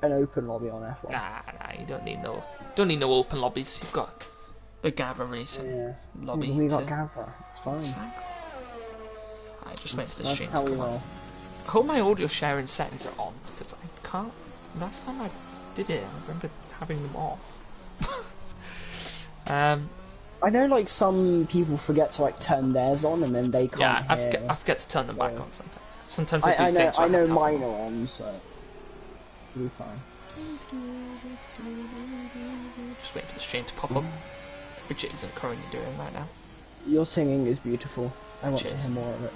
an open lobby on F1. Nah, you don't need no open lobbies. You've got the Gavra racing lobby. We got Gavra. It's fine. Exactly. I just wait for the stream to how we come roll. on. I hope my audio sharing settings are on because I can't. Last time I did it, I remember having them off. I know, like, some people forget to like turn theirs on, and then they can't. Yeah, I forget to turn them back on sometimes. Sometimes I do things. I know mine are on, so we'll be fine. Just waiting for the stream to pop up, which it isn't currently doing right now. Your singing is beautiful. I want to Cheers. hear more of it.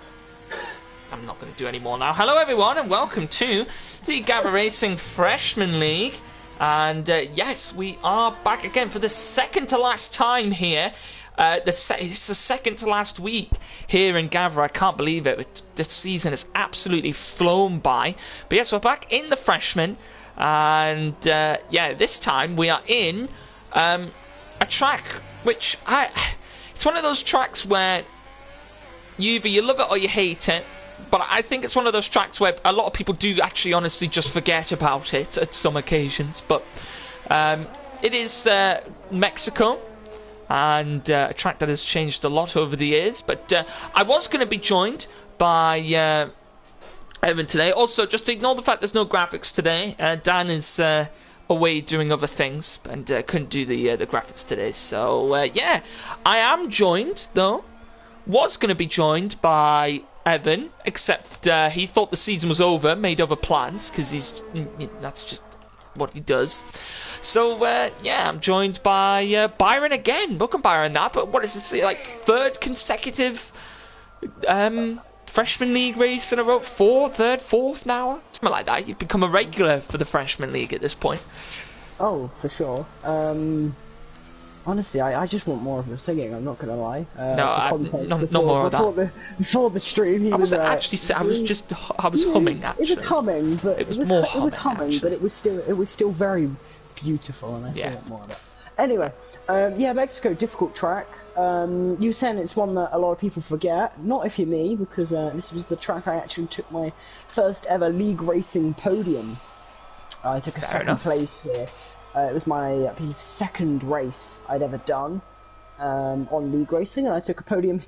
I'm not going to do any more now. Hello everyone and welcome to the Gavra Racing Freshman League. And yes, we are back again for the second to last time here. It's the second to last week here in Gavra. I can't believe it. This season has absolutely flown by. But yes, we're back in the Freshman. And yeah, this time we are in a track which it's one of those tracks where either you love it or you hate it. But I think it's one of those tracks where a lot of people do actually honestly just forget about it at some occasions. But it is Mexico, and a track that has changed a lot over the years. But I was going to be joined by Evan today. Also, just ignore the fact there's no graphics today. Dan is away doing other things and couldn't do the graphics today. So yeah, I am joined though. Was going to be joined by Evan, except he thought the season was over, made other plans, because that's just what he does. So, yeah, I'm joined by Byron again. Welcome, Byron. But what is this, like, third consecutive Freshman League race in a row? Fourth now? Something like that. You've become a regular for the Freshman League at this point. Oh, for sure. Honestly, I just want more of the singing. I'm not gonna lie. No more of that. Before the stream, I was humming. Actually, it was humming, but it was more humming. It was humming, but it was still very beautiful, and I still want more of it. Anyway, yeah, Mexico, difficult track. You were saying it's one that a lot of people forget. Not if you're me, because this was the track I actually took my first ever league racing podium. I took a second place here. It was my, I believe, second race I'd ever done on league racing, and I took a podium.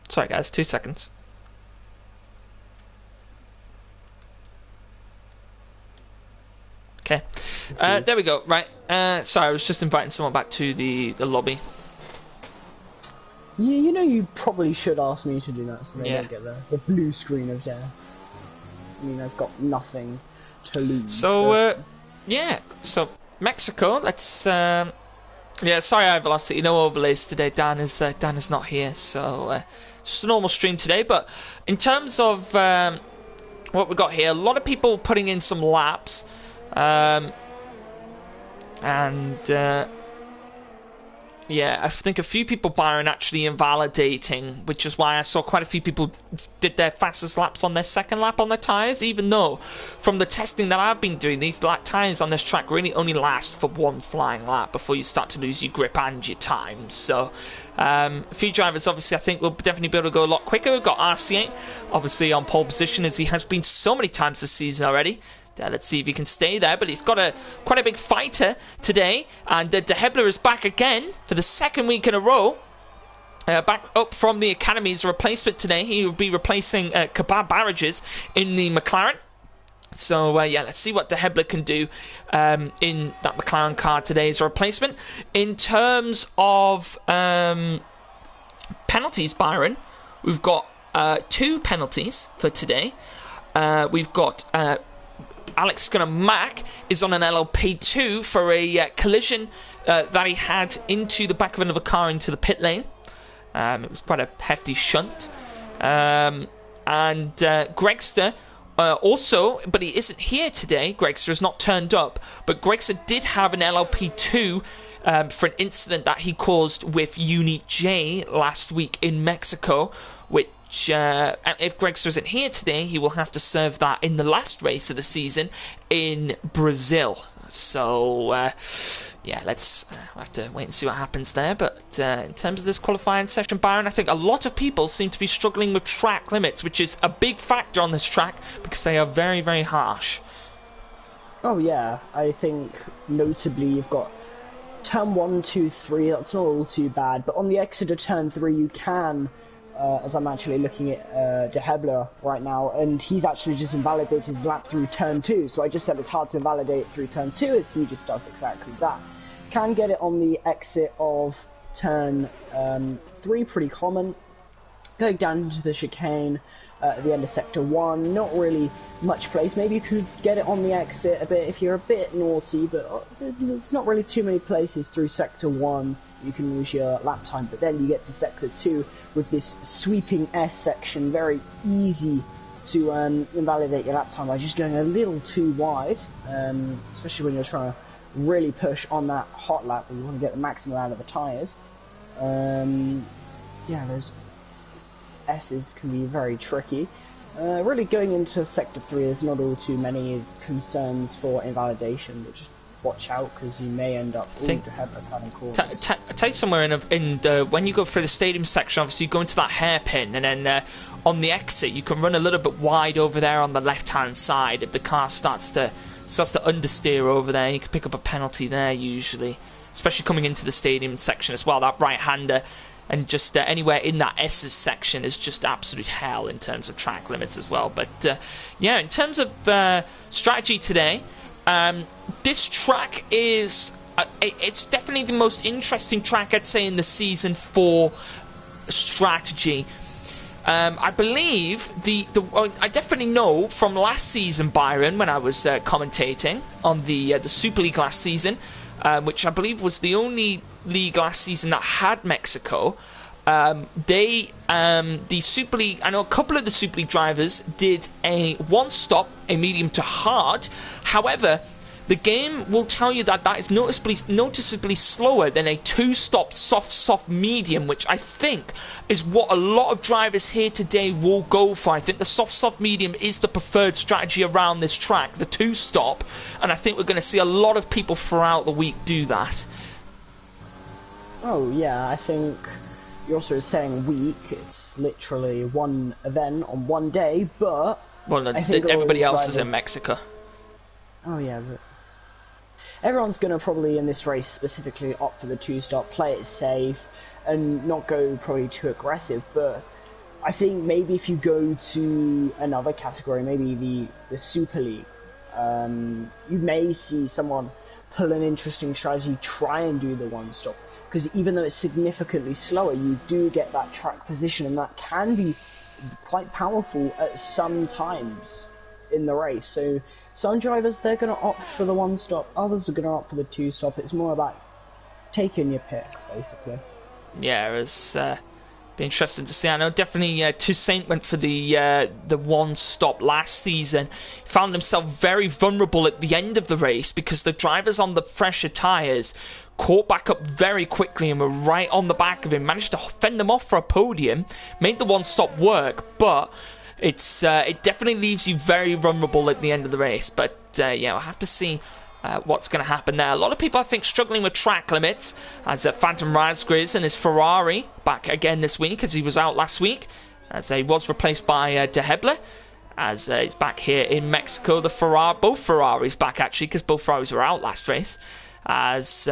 Sorry guys, 2 seconds. Okay, there we go. Right, sorry, I was just inviting someone back to the lobby. You know, you probably should ask me to do that, so they don't get the blue screen of death. I mean, I've got nothing to lose. So, yeah, so Mexico, let's, yeah, sorry I have velocity, no overlays today, Dan is not here, so, just a normal stream today, but in terms of, what we got here, a lot of people putting in some laps, yeah, I think a few people, Byron, actually invalidating, which is why I saw quite a few people did their fastest laps on their second lap on their tyres, even though from the testing that I've been doing, these black tyres on this track really only last for one flying lap before you start to lose your grip and your time. So a few drivers, obviously, I think will definitely be able to go a lot quicker. We've got RC8, obviously, on pole position, as he has been so many times this season already. Let's see if he can stay there, but he's got quite a big fighter today, and De Hebler is back again for the second week in a row. Back up from the academy as a replacement today. He will be replacing Kebab Barrages in the McLaren. So yeah, let's see what De Hebler can do in that McLaren car today as a replacement. In terms of penalties, Byron, we've got 2 penalties for today. We've got Alex Mack is on an LLP2 for a collision that he had into the back of another car into the pit lane. It was quite a hefty shunt. And Gregster also, but he isn't here today. Gregster has not turned up, but Gregster did have an LLP2 for an incident that he caused with Uni J last week in Mexico, which which if Gregster isn't here today, he will have to serve that in the last race of the season in Brazil. So yeah, let's have to wait and see what happens there. But in terms of this qualifying session, Byron, I think a lot of people seem to be struggling with track limits, which is a big factor on this track because they are very, very harsh. Oh yeah, I think notably you've got turn 1, 2, 3, that's not all too bad, but on the exit of turn 3 you can, as I'm actually looking at De Hebler right now, and he's actually just invalidated his lap through turn 2, so I just said it's hard to invalidate through turn 2, as he just does exactly that. Can get it on the exit of turn 3, pretty common. Going down into the chicane at the end of sector 1, not really much place. Maybe you could get it on the exit a bit if you're a bit naughty, but there's not really too many places through sector 1 you can lose your lap time. But then you get to sector 2 with this sweeping S section, very easy to invalidate your lap time by just going a little too wide, especially when you're trying to really push on that hot lap where you want to get the maximum out of the tyres. Yeah, those S's can be very tricky. Really going into sector 3, there's not all too many concerns for invalidation, but just watch out because you may end up cutting corners. Tell you somewhere when you go through the stadium section, obviously you go into that hairpin, and then on the exit you can run a little bit wide over there on the left hand side. If the car starts to understeer over there, you can pick up a penalty there usually, especially coming into the stadium section as well. That right hander. And just anywhere in that S's section is just absolute hell in terms of track limits as well. But yeah, in terms of strategy today, this track is it's definitely the most interesting track, I'd say, in the season for strategy. I believe I definitely know from last season, Byron, when I was commentating on the Super League last season, which I believe was the only league last season that had Mexico. The Super League, I know a couple of the Super League drivers did a one-stop, a medium to hard. However, the game will tell you that is noticeably slower than a two-stop soft medium, which I think is what a lot of drivers here today will go for. I think the soft medium is the preferred strategy around this track, the two-stop, and I think we're going to see a lot of people throughout the week do that. Oh yeah, I think you're also saying week, it's literally one event on one day, but well, I think everybody else is in Mexico. Oh yeah, but everyone's going to probably in this race specifically opt for the two-stop, play it safe, and not go probably too aggressive. But I think maybe if you go to another category, maybe the Super League, you may see someone pull an interesting strategy, try and do the one-stop. Because even though it's significantly slower, you do get that track position, and that can be quite powerful at some times in the race. So some drivers, they're going to opt for the one-stop, others are going to opt for the two-stop. It's more about taking your pick, basically. Yeah, it's be interesting to see. I know definitely Toussaint went for the one-stop last season. He found himself very vulnerable at the end of the race because the drivers on the fresher tyres caught back up very quickly and were right on the back of him, managed to fend them off for a podium, made the one-stop work, but it definitely leaves you very vulnerable at the end of the race. But yeah, we'll have to see what's going to happen there. A lot of people, I think, struggling with track limits, as Phantom Razgriz and his Ferrari back again this week, as he was out last week, as he was replaced by De Hebler, as he's back here in Mexico. Both Ferraris back, actually, because both Ferraris were out last race. As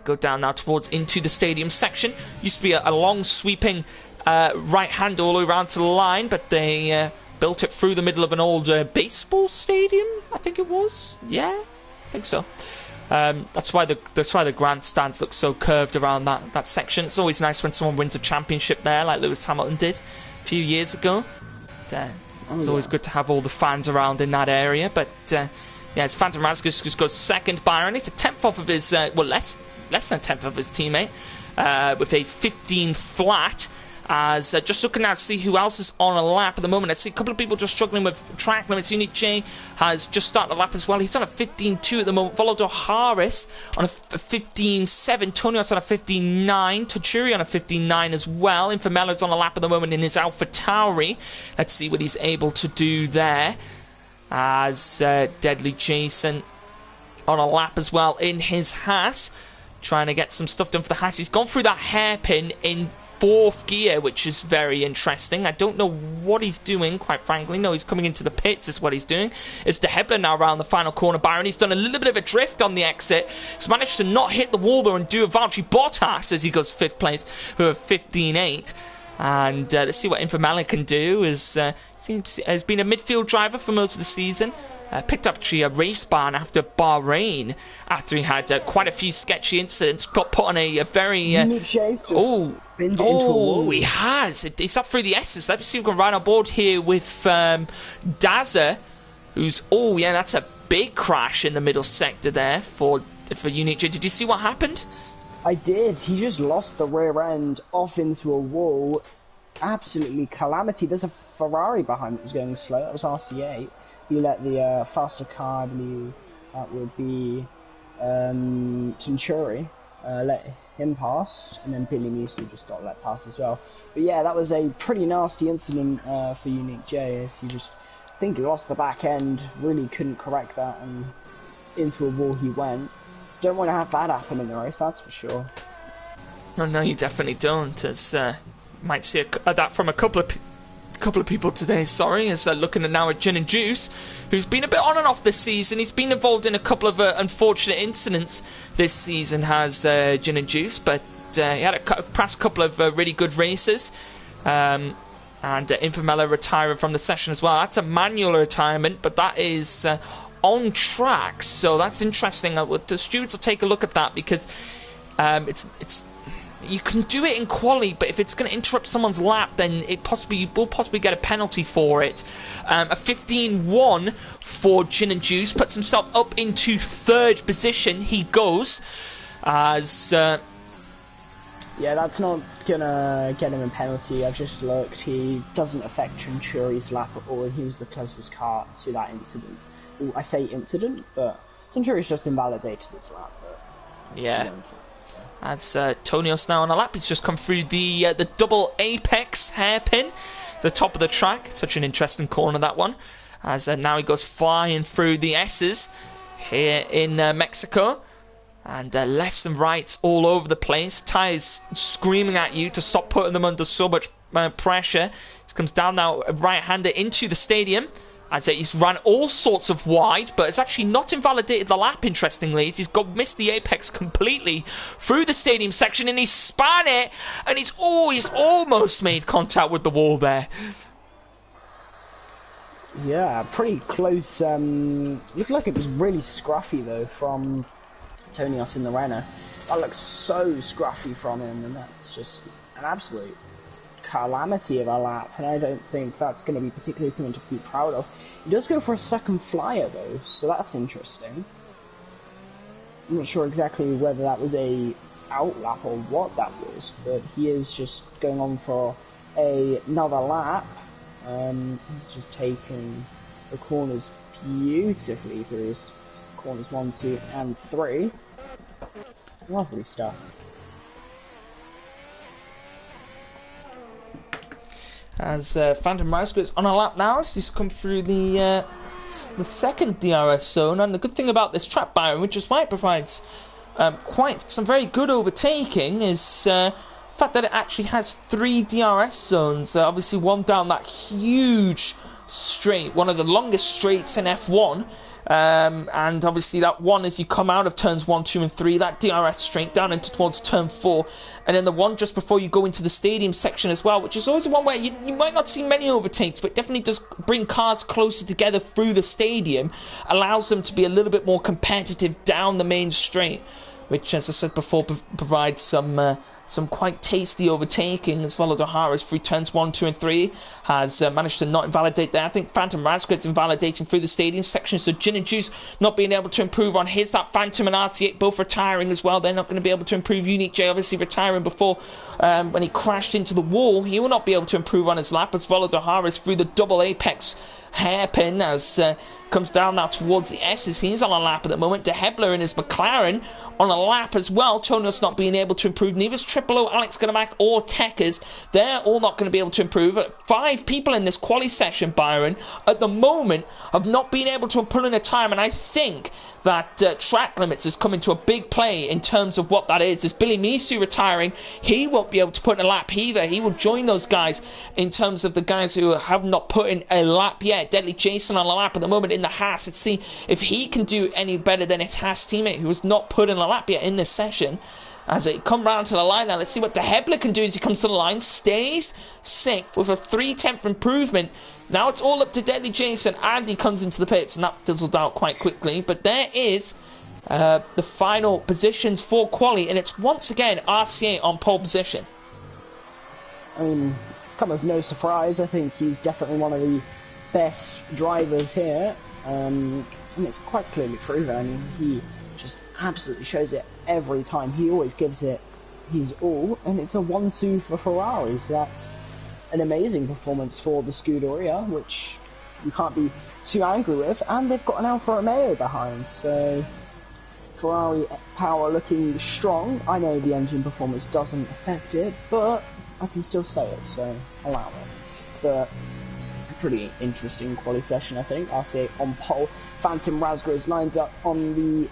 go down now towards into the stadium section. Used to be a long sweeping right hand all the way around to the line, but they built it through the middle of an old baseball stadium, I think it was. Yeah, I think so. That's why the grandstands look so curved around that section. It's always nice when someone wins a championship there, like Lewis Hamilton did a few years ago. It's always good to have all the fans around in that area. But yeah, it's Phantom Razgriz just goes second. Byron, it's a tenth off of his less than a tenth of his teammate with a 15 flat. As just looking now to see who else is on a lap at the moment. I see a couple of people just struggling with track limits. Unique J has just started a lap as well. He's on a 15.2 at the moment. Followed by Harris on a 15.7. Tonios on a 15.9. Tachuri on a 15.9 as well. Infamella's on a lap at the moment in his Alpha Tauri. Let's see what he's able to do there. As Deadly Jason on a lap as well in his Haas. Trying to get some stuff done for the Haas. He's gone through that hairpin in 4th gear, which is very interesting. I don't know what he's doing, quite frankly. No, he's coming into the pits is what he's doing. It's De Hebler now around the final corner. Byron, he's done a little bit of a drift on the exit. He's managed to not hit the wall though and do a Valtteri Bottas as he goes 5th place, who are 15.8. And let's see what Infamela can do. Has been a midfield driver for most of the season. Picked up actually a race ban after Bahrain, after he had quite a few sketchy incidents. Got put on a very Unique J's just binned into a wall. He has. He's up through the S's. Let's see if we can ride on board here with Daza, who's that's a big crash in the middle sector there for Unique J. Did you see what happened? I did. He just lost the rear end off into a wall. Absolutely calamity. There's a Ferrari behind that was going slow. That was RC8. He let the faster car, I believe that would be Centuri, let him pass, and then Billy Measley just got let pass as well. But yeah, that was a pretty nasty incident for Unique J, as he just, I think he lost the back end, really couldn't correct that, and into a wall he went. Don't want to have that happen in the race, that's for sure. No, you definitely don't, as might see that from a couple of people today, as looking at now at Gin and Juice, who's been a bit on and off this season. He's been involved in a couple of unfortunate incidents this season, has Gin and Juice, but he had a past couple of really good races, and Infamella retiring from the session as well. That's a manual retirement, but that is on track, so that's interesting. The stewards will take a look at that, because it's you can do it in quali, but if it's going to interrupt someone's lap, then you will possibly get a penalty for it. A 15.1 for Gin and Juice, puts himself up into 3rd position. He goes as yeah, that's not gonna get him a penalty. I've just looked. He doesn't affect Centuri's lap at all. He was the closest car to that incident. Ooh, I say incident, but Centuri's just invalidated his lap. But yeah. As Tonios now on a lap, he's just come through the double apex hairpin, the top of the track. Such an interesting corner, that one. As now he goes flying through the S's here in Mexico, and lefts and rights all over the place. Tyres screaming at you to stop putting them under so much pressure. He comes down now right-hander into the stadium. As he's run all sorts of wide, but it's actually not invalidated the lap, interestingly. He's missed the apex completely through the stadium section, and he span it, and he's almost made contact with the wall there. Yeah, pretty close. Looked like it was really scruffy, though, from Tonios in the Renault. That looks so scruffy from him, and that's just an absolute calamity of a lap, and I don't think that's going to be particularly something to be proud of. He does go for a second flyer though, so that's interesting. I'm not sure exactly whether that was a outlap or what that was, but he is just going on for another lap. He's just taking the corners beautifully through his corners 1, 2, and 3. Lovely stuff. As Phantom Mouse goes on a lap now, as he's come through the second DRS zone. And the good thing about this track, Byron, which is why it provides quite some very good overtaking, is the fact that it actually has 3 DRS zones. Obviously one down that huge straight, one of the longest straights in F1. And obviously that one as you come out of turns 1, 2 and 3, that DRS straight down into towards turn 4, and then the one just before you go into the stadium section as well, which is always one where you might not see many overtakes, but definitely does bring cars closer together through the stadium, allows them to be a little bit more competitive down the main straight, which, as I said before, provides some some quite tasty overtaking as well. O'Hara's through turns 1, 2 and 3 has managed to not invalidate there. I think Phantom Razgrid's invalidating through the stadium section, so Gin and Juice not being able to improve on his. That Phantom and RC8 both retiring as well. They're not going to be able to improve. Unique J obviously retiring before when he crashed into the wall. He will not be able to improve on his lap as Volo O'Hara's through the double apex hairpin as comes down now towards the S's. He's on a lap at the moment. De Hebler in his McLaren on a lap as well. Tonos not being able to improve. Neither's Triple O, Alex Gunnermack or Techers. They're all not going to be able to improve. 5 people in this quali session, Byron, at the moment have not been able to pull in a time, and I think that track limits is coming to a big play in terms of what that is. There's Billy Misu retiring. He won't be able to put in a lap either. He will join those guys in terms of the guys who have not put in a lap yet. Deadly Jason on a lap at the moment in the Haas. Let's see if he can do any better than his Haas teammate who has not put in a lap yet in this session. As it come round to the line now, let's see what De Hebler can do as he comes to the line. Stays 6th with a 3/10 improvement. Now it's all up to Deadly Jason, and he comes into the pits, and that fizzled out quite quickly. But there is the final positions for quali, and it's once again RCA on pole position. I mean, it's come as no surprise. I think he's definitely one of the best drivers here. And it's quite clearly proven. I mean, he just absolutely shows it every time. He always gives it his all, and it's a 1-2 for Ferrari, so that's an amazing performance for the Scuderia, which you can't be too angry with. And they've got an Alfa Romeo behind, so Ferrari power looking strong. I know the engine performance doesn't affect it, but I can still say it, so allow it. But a pretty interesting quali session, I think. RCA on pole. Phantom Razgriz lines up on the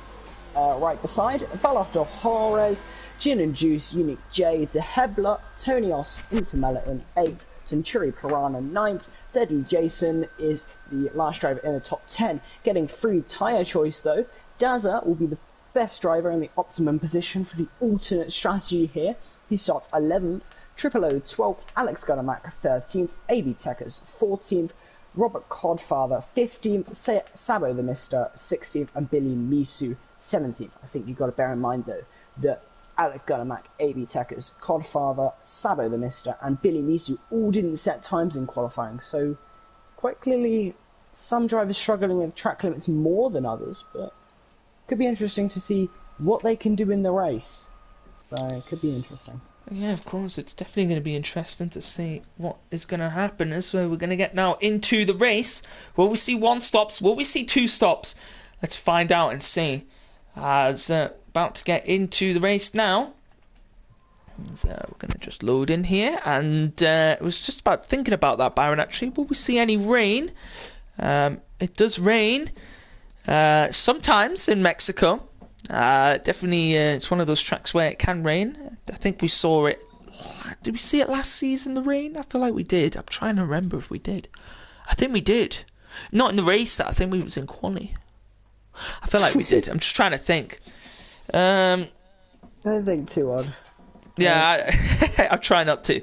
right beside. Valoto Jorge, Gin and Juice, Unique J, De Hebler, Tonios, Infamela in 8th, Centuri Piranha 9th. Deadly Jason is the last driver in the top 10. Getting free tyre choice though. Daza will be the best driver in the optimum position for the alternate strategy here. He starts 11th. Triple O 12th, Alex Gunnermack 13th, AB Techers 14th, Robert Codfather 15th, Sabo the Mister 16th, and Billy Misu 17th. I think you've got to bear in mind though that Alex Gunnermack, AB Techers, Codfather, Sabo the Mister, and Billy Misu all didn't set times in qualifying, so quite clearly some drivers struggling with track limits more than others, but could be interesting to see what they can do in the race. So it could be interesting. Yeah, of course, it's definitely going to be interesting to see what is going to happen. As we're going to get now into the race. Will we see 1 stops? Will we see 2 stops? Let's find out and see. As about to get into the race now. So we're going to just load in here. And I was just about thinking about that, Byron, actually. Will we see any rain? It does rain sometimes in Mexico. Definitely, it's one of those tracks where it can rain. I think we saw it. Did we see it last season, the rain? I feel like we did. I'm trying to remember if we did. I think we did. Not in the race, I think we was in quali. I feel like we did. I'm just trying to think. Don't think too odd. Yeah, I'll try not to.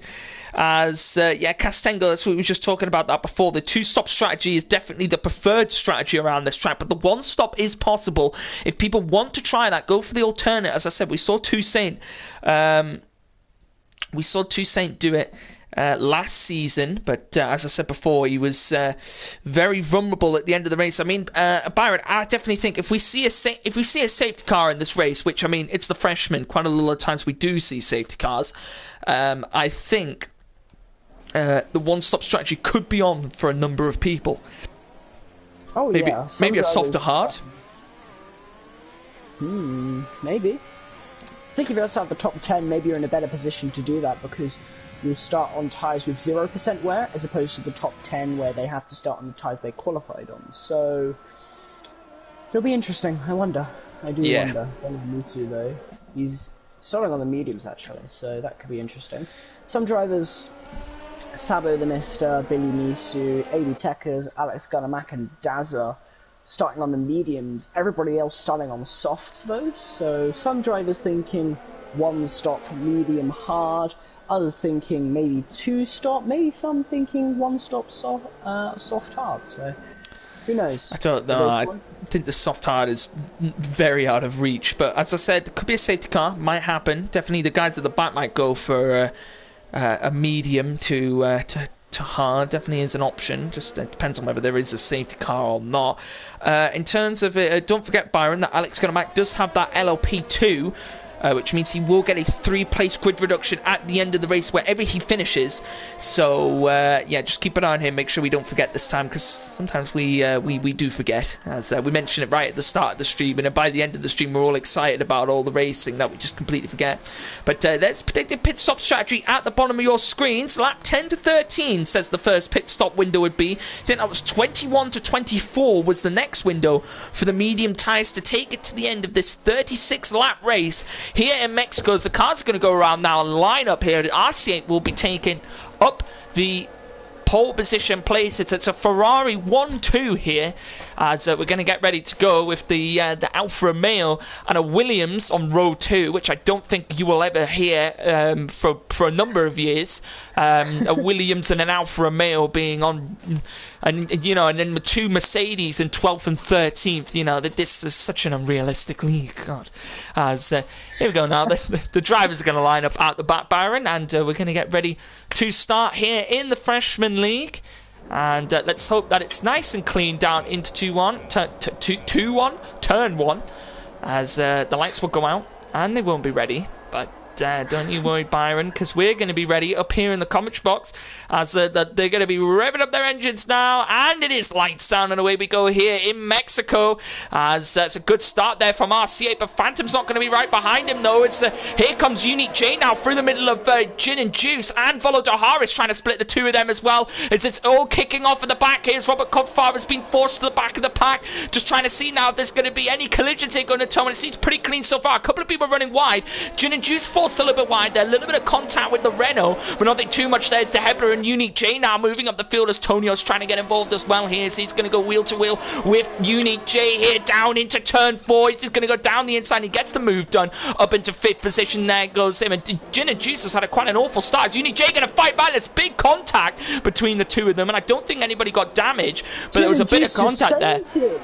As, Castengo, that's what we were just talking about that before. The 2-stop strategy is definitely the preferred strategy around this track, but the 1-stop is possible. If people want to try that, go for the alternate. As I said, we saw Toussaint. Do it last season, but as I said before, he was very vulnerable at the end of the race. I mean, Byron, I definitely think if we see a safety car in this race, which I mean, it's the freshmen. Quite a lot of times we do see safety cars. I think the 1-stop strategy could be on for a number of people. Oh yeah, maybe a softer hard. Maybe. I think if you also have the top 10, maybe you're in a better position to do that because you'll start on tyres with 0% wear as opposed to the top 10 where they have to start on the tyres they qualified on. So it'll be interesting. I wonder. I do wonder. Misu though, he's starting on the mediums actually, so that could be interesting. Some drivers, Sabo the Mister, Billy Misu, AB Techers, Alex Gunnermack and Daza starting on the mediums. Everybody else starting on softs though, so some drivers thinking 1-stop medium hard, others thinking maybe 2-stop, maybe some thinking 1-stop soft hard. So Who knows? I don't know. I think the soft hard is very out of reach. But as I said, it could be a safety car. Might happen. Definitely the guys at the back might go for a medium to hard. Definitely is an option. Just depends on whether there is a safety car or not. In terms of it, don't forget, Byron, that Alex Gunamac does have that LLP2. Which means he will get a 3-place grid reduction at the end of the race wherever he finishes. So yeah, just keep an eye on him. Make sure we don't forget this time, because sometimes we do forget. As we mentioned it right at the start of the stream, and by the end of the stream we're all excited about all the racing that we just completely forget. But that's predicted pit stop strategy at the bottom of your screens. Lap 10 to 13 says the first pit stop window would be. I think that was 21 to 24 was the next window for the medium tyres to take it to the end of this 36-lap race here in Mexico. As the cars are going to go around now and line up here, the RC8 will be taking up the pole position place. It's a Ferrari 1-2 here, as we're going to get ready to go with the Alfa Romeo and a Williams on row 2, which I don't think you will ever hear for a number of years. A Williams and an Alfa Romeo being on, and you know, and then the 2 Mercedes in 12th and 13th. You know that this is such an unrealistic league. God, as here we go now. The drivers are going to line up out the back, Byron, and we're going to get ready to start here in the Freshman League. And let's hope that it's nice and clean down into 2-1, turn 1, as the lights will go out and they won't be ready. But don't you worry, Byron, because we're going to be ready up here in the commentary box, as they're going to be revving up their engines now, and it is lights down and away we go here in Mexico, as that's a good start there from RC8, but Phantom's not going to be right behind him though. It's here comes Unique J now through the middle of Gin and Juice, and Volodahar is trying to split the two of them as well, as it's all kicking off at the back. Here's Robert Kopfar has been forced to the back of the pack, just trying to see now if there's going to be any collisions here going to Tom, and it seems pretty clean so far. A couple of people running wide. Gin and Juice forced a little bit wide there, a little bit of contact with the Renault, but nothing too much there. It's De Hebler and Unique J now moving up the field, as Tonio's trying to get involved as well here. So he's going to go wheel to wheel with Unique J here down into turn 4. He's going to go down the inside. He gets the move done up into 5th position. There goes him, and Gin and Juice has had quite an awful start. Is Unique J going to fight back? There's big contact between the two of them, and I don't think anybody got damage, but there was a bit of contact there.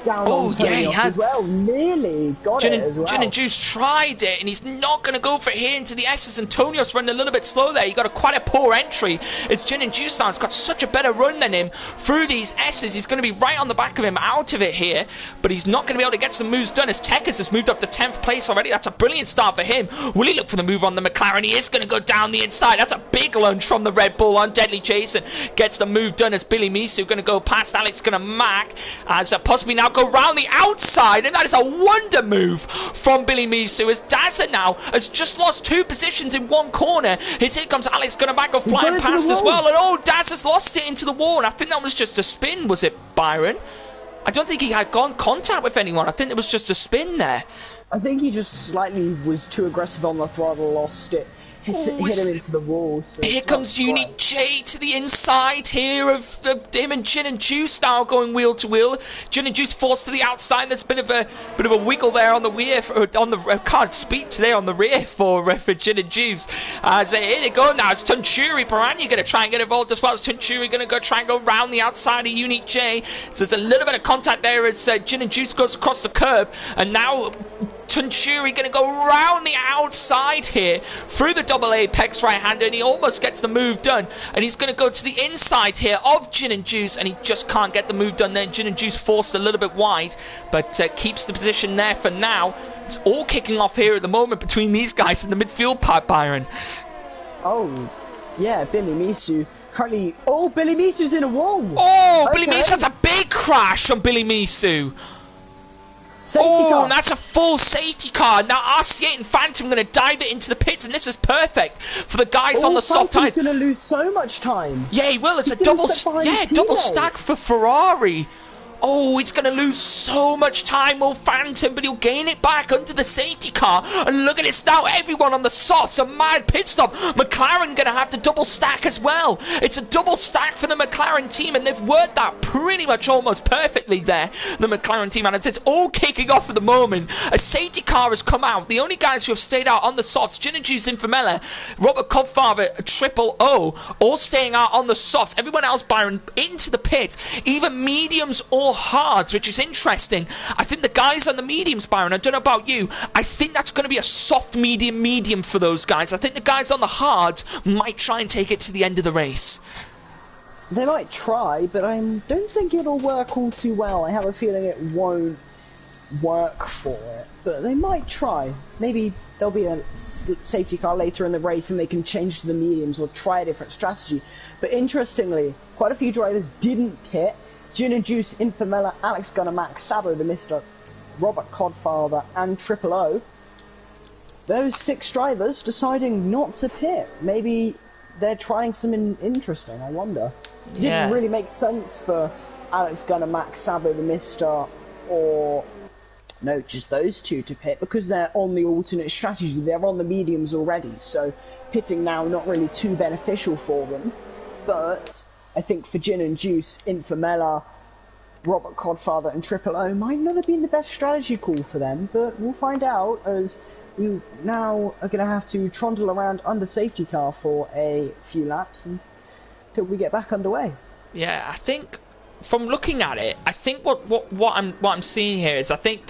Oh yeah, he has as well. Nearly got it as well. Gin and Juice tried it, and he's not going to go for it here into the S's, and Tonio's running a little bit slow there. He got quite a poor entry. As Gin and Juice has got such a better run than him through these S's. He's going to be right on the back of him out of it here, but he's not going to be able to get some moves done, as Tekkas has moved up to 10th place already. That's a brilliant start for him. Will he look for the move on the McLaren? He is going to go down the inside. That's a big lunge from the Red Bull on Deadly Jason. Gets the move done, as Billy Misu going to go past Alex Gunamac, as possibly now go round the outside, and that is a wonder move from Billy Misu, as Dazza now has just lost 2 positions in one corner. Here comes Alex Gunamac go flying past as well, and oh, Daz has lost it into the wall, and I think that was just a spin, was it, Byron? I don't think he had gone contact with anyone. I think it was just a spin there. I think he just slightly was too aggressive on the throttle, lost it. Hit him into the wall. So here comes Unique J to the inside here of him and Gin and Juice now going wheel to wheel. Gin and Juice forced to the outside. There's a bit of a wiggle there on the rear, can't speak today, on the rear for Gin and Juice. So here they go now. It's Tunturi Pirani going to try and get involved as well. As Tunturi going to go try and go round the outside of Unique J. So there's a little bit of contact there as Gin and Juice goes across the curb, and now Tunturi going to go round the outside here through the double apex right-hander, and he almost gets the move done, and he's going to go to the inside here of Gin and Juice, and he just can't get the move done there. Gin and Juice forced a little bit wide, but keeps the position there for now. It's all kicking off here at the moment between these guys in the midfield part, Byron. Oh yeah, Billy Misu currently. Oh, Billy Misu's in a wall. Oh, okay. Billy Misu, that's a big crash on Billy Misu. Oh, and that's a full safety car. Now RC8 and Phantom going to dive it into the pits, and this is perfect for the guys on the soft tyres. He's going to lose so much time. Yeah, he will. It's a double stack for Ferrari. Oh, he's going to lose so much time, will Phantom, but he'll gain it back under the safety car. And look at this now, everyone on the softs, a mad pit stop. McLaren going to have to double stack as well. It's a double stack for the McLaren team, and they've worked that pretty much almost perfectly there, the McLaren team. And it's all kicking off at the moment. A safety car has come out. The only guys who have stayed out on the softs, Gin and Juice in Famella, Robert Codfather, Triple O, all staying out on the softs. Everyone else, Byron, into the pit, either mediums or all hards, which is interesting. I think the guys on the mediums, Byron, I don't know about you, I think that's going to be a soft medium for those guys. I think the guys on the hards might try and take it to the end of the race. They might try, but I don't think it'll work all too well. I have a feeling it won't work for it, but they might try. Maybe there'll be a safety car later in the race and they can change to the mediums or try a different strategy. But interestingly, quite a few drivers didn't pit. Gin and Juice, Infamella, Alex Gunner, Max, Sabo the Mister, Robert Codfather and Triple O. Those 6 drivers deciding not to pit. Maybe they're trying something interesting, I wonder. It didn't really make sense for Alex Gunner, Max, Sabo the Mister, or no, just those 2 to pit, because they're on the alternate strategy. They're on the mediums already, so pitting now not really too beneficial for them. But I think for Gin and Juice, Infamella, Robert Codfather and Triple O might not have been the best strategy call for them, but we'll find out, as we now are going to have to trundle around under safety car for a few laps until we get back underway. Yeah, I think from looking at it, I think what I'm seeing here is I think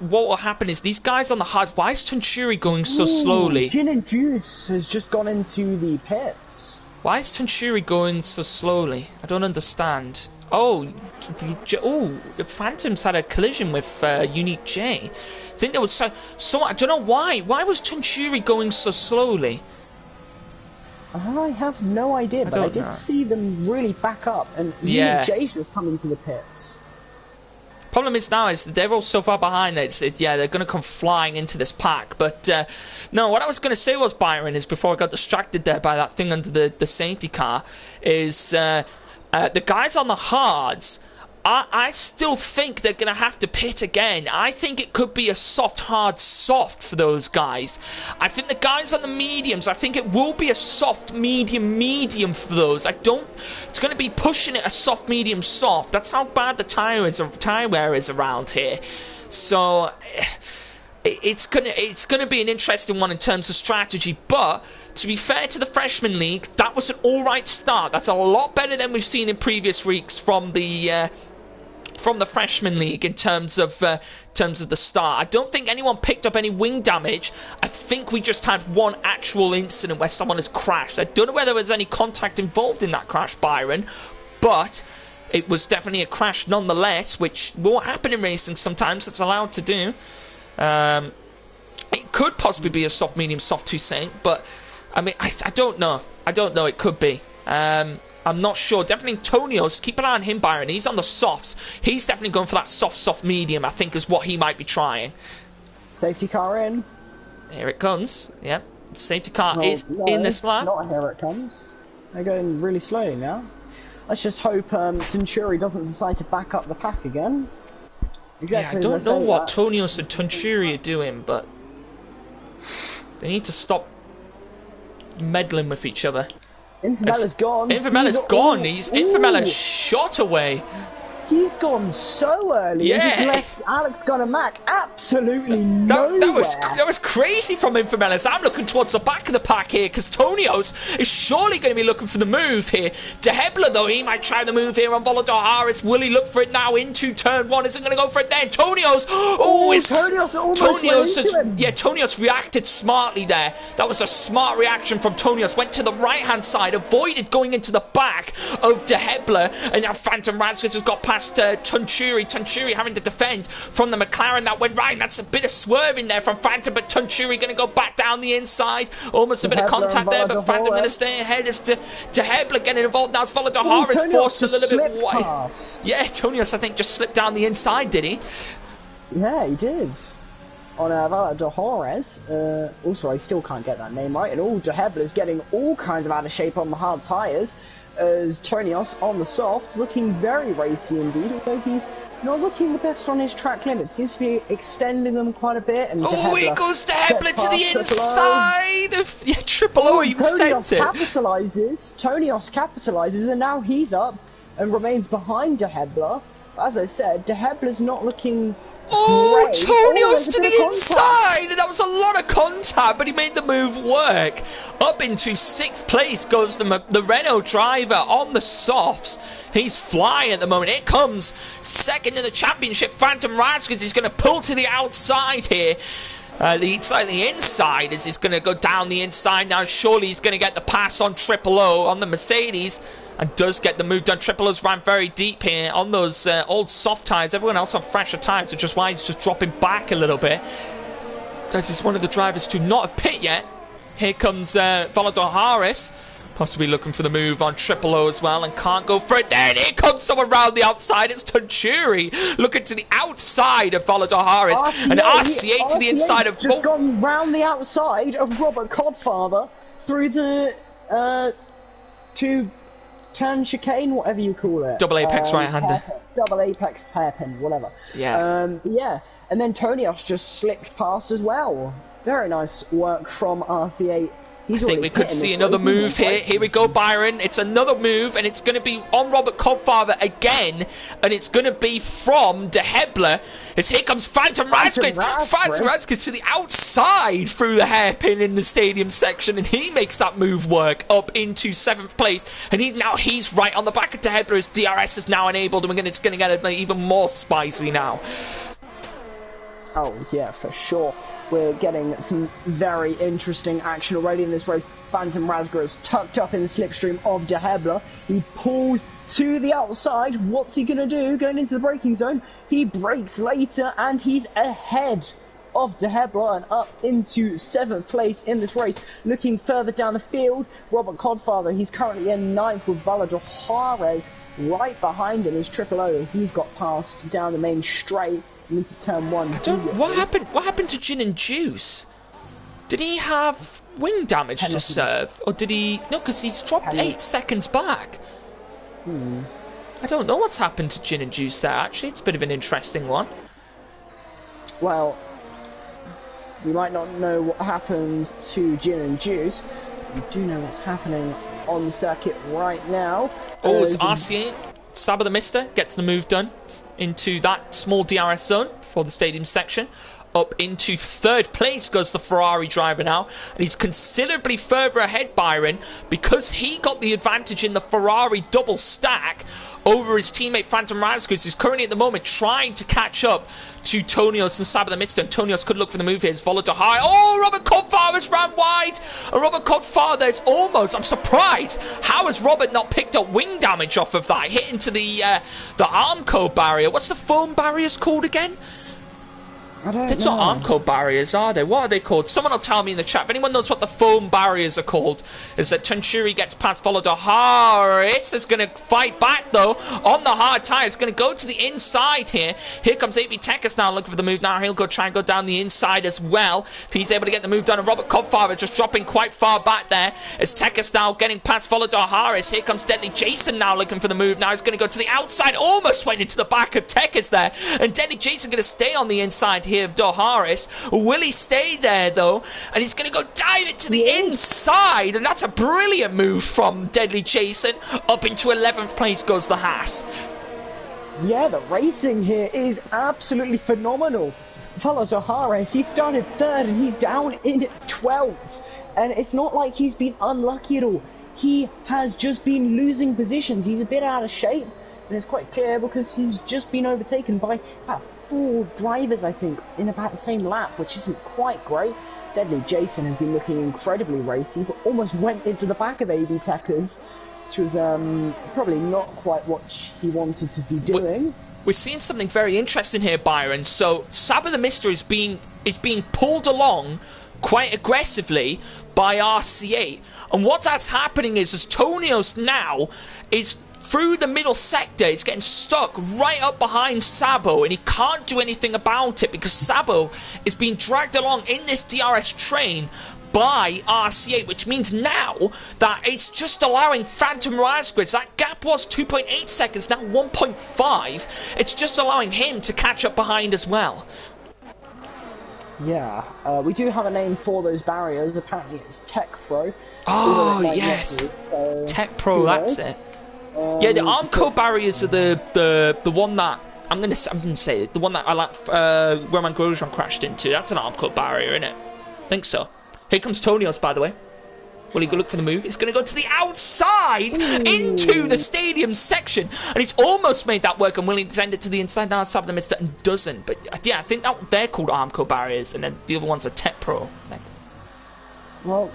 what will happen is these guys on the hards. Why is Tuncuri going so slowly? Gin and Juice has just gone into the pits. Why is Tuncuri going so slowly? I don't understand. Oh, Phantom's had a collision with Unique J. I think there was so I don't know why. Why was Tuncuri going so slowly? I have no idea, but I did see them really back up, and Unique J's just come into the pits. Problem is now is that they're all so far behind that they're going to come flying into this pack. But no, what I was going to say was, Byron, is before I got distracted there by that thing under the safety car, is the guys on the hards. I still think they're going to have to pit again. I think it could be a soft, hard, soft for those guys. I think the guys on the mediums, I think it will be a soft, medium for those. It's going to be pushing it a soft, medium, soft. That's how bad the tire wear is around here. So it's gonna be an interesting one in terms of strategy. But to be fair to the Freshman League, that was an all-right start. That's a lot better than we've seen in previous weeks from the Freshman League in terms of the start. I don't think anyone picked up any wing damage. I think we just had one actual incident where someone has crashed. I don't know whether there was any contact involved in that crash, Byron, but it was definitely a crash nonetheless, which will happen in racing sometimes. It's allowed to do. It could possibly be a soft, medium, soft to Saint, but I mean, I don't know. I don't know. It could be. I'm not sure. Definitely Tonios. Keep an eye on him, Byron. He's on the softs. He's definitely going for that soft medium, I think, is what he might be trying. Safety car in. Here it comes. Yep. Safety car is in this lap. Not here it comes. They're going really slowly now. Let's just hope Tuncuri doesn't decide to back up the pack again. Exactly. Yeah, I don't know what Tonios and Tuncuri are doing, but they need to stop meddling with each other. Infamella's gone. Infamella's gone. Infamella's shot away. He's gone so early and just left Alex Gunner Mac absolutely nowhere. That was crazy from Infamella. So I'm looking towards the back of the pack here because Tonios is surely going to be looking for the move here. De Hebler, though, he might try the move here on Volador Harris. Will he look for it now into turn 1? Isn't going to go for it then. Tonios. Tonios reacted smartly there. That was a smart reaction from Tonios. Went to the right-hand side, avoided going into the back of De Hebler, and now Phantom Razgas has got past Tuncuri having to defend from the McLaren that went right. That's a bit of swerving there from Phantom, but Tuncuri going to go back down the inside. Almost a bit of contact there, but Phantom going to stay ahead. It's De Hebler getting involved now. As Volador Harris forced a little bit wide. Yeah, Tonios, I think, just slipped down the inside, did he? Yeah, he did. On Volador Harris. Also, I still can't get that name right. And De Hebler's getting all kinds of out of shape on the hard tyres. As Tonios on the soft, looking very racy indeed, although he's not looking the best on his track limit. Seems to be extending them quite a bit. And he goes De Hebler to the inside of Triple O. Even sent it. Tonios capitalizes, and now he's up and remains behind De Hebler. As I said, De Hebler's not looking Oh, great. Tonios to there's a bit the of contact. inside! And that was a lot of contact, but he made the move work. Up into 6th place goes the Renault driver on the softs. He's flying at the moment. Here comes second in the championship, Phantom Razkins. He's going to pull to the outside here. The inside is he's going to go down the inside now. Surely he's going to get the pass on Triple O on the Mercedes, and does get the move done. Triple O's ran very deep here on those old soft tyres. Everyone else on fresher tyres, which is why he's just dropping back a little bit, because he's one of the drivers to not have pit yet. Here comes Volador Harris, possibly looking for the move on Triple O as well, and can't go for it there. And here comes someone round the outside. It's Tanturi looking to the outside of Volador Harris, and RCA to the inside of... just gone round the outside of Robert Codfather through the two-turn chicane, whatever you call it. Double apex right-hander. Double apex hairpin, whatever. Yeah. Yeah. And then Tonios just slipped past as well. Very nice work from RCA. I think we could see another move here. Here we go, Byron. It's another move, and it's going to be on Robert Codfather again, and it's going to be from De Hebler. As here comes Phantom Razkins. Phantom Razkins to the outside through the hairpin in the stadium section, and he makes that move work up into 7th place. And he's right on the back of De Hebler as DRS is now enabled, and it's going to get even more spicy now. Oh, yeah, for sure. We're getting some very interesting action already in this race. Phantom Razgar is tucked up in the slipstream of De Hebler. He pulls to the outside. What's he going to do? Going into the braking zone. He brakes later, and he's ahead of De Hebler and up into 7th place in this race. Looking further down the field, Robert Codfather, he's currently in 9th with Valador Juarez. Right behind him is Triple O. He's got passed down the main straight into turn 1. What happened to Gin and Juice? Did he have wing damage to serve, or did he? No, because he's dropped 8 seconds back. I don't know what's happened to Gin and Juice there. Actually, it's a bit of an interesting one. Well, you might not know what happened to Gin and Juice. You do know what's happening on the circuit right now. Oh, it's RCA. Saba the Mister gets the move done into that small DRS zone for the stadium section. Up into 3rd place goes the Ferrari driver now, and he's considerably further ahead, Byron, because he got the advantage in the Ferrari double stack over his teammate Phantom Razkins, who's currently at the moment trying to catch up to Tonios and Saba the Mister. And Tonios could look for the move here. It's followed to high. Oh, Robert Codfather's ran wide. And Robert Codfather is almost... I'm surprised. How has Robert not picked up wing damage off of that? Hit into the Armco barrier. What's the foam barriers called again? It's not Armco barriers, are they? What are they called? Someone will tell me in the chat. If anyone knows what the foam barriers are called, is that Tanturi gets past, followed to Harris. Is going to fight back, though, on the hard tyre. It's going to go to the inside here. Here comes AB Tekis now looking for the move. Now he'll go try and go down the inside as well. If he's able to get the move done, and Robert Codfather just dropping quite far back there. As Tekis now getting past, followed to Harris. Here comes Deadly Jason now looking for the move. Now he's going to go to the outside. Almost went into the back of Tekis there. And Deadly Jason going to stay on the inside here of Doharis. Will he stay there though? And he's going to go dive it to the inside, and that's a brilliant move from Deadly Jason. Up into 11th place goes the Haas. Yeah, the racing here is absolutely phenomenal. Valador Juarez, he started 3rd and he's down in 12th, and it's not like he's been unlucky at all. He has just been losing positions. He's a bit out of shape, and it's quite clear because he's just been overtaken by about 4 drivers, I think, in about the same lap, which isn't quite great. Deadly Jason has been looking incredibly racy, but almost went into the back of AB Tekers, which was probably not quite what he wanted to be doing. We're seeing something very interesting here, Byron. So Saba the Mister is being pulled along quite aggressively by RCA, and what that's happening is Tonios now is through the middle sector. He's getting stuck right up behind Sabo, and he can't do anything about it because Sabo is being dragged along in this DRS train by RCA, which means now that it's just allowing Phantom Razkins, that gap was 2.8 seconds, now 1.5, it's just allowing him to catch up behind as well. Yeah, we do have a name for those barriers. Apparently it's Tech Pro. Oh, yes. So Tech Pro, that's it. Yeah, the Armco barriers are the one that I'm gonna say it, the one that I like. Roman Grosjean crashed into. That's an Armco barrier, isn't it? I think so. Here comes Tonios, by the way. Will he go look for the move? He's going to go to the outside into the stadium section. And he's almost made that work and willing to send it to the inside now outside of the mister and doesn't. But yeah, I think that they're called Armco barriers and then the other ones are Tech Pro. Well,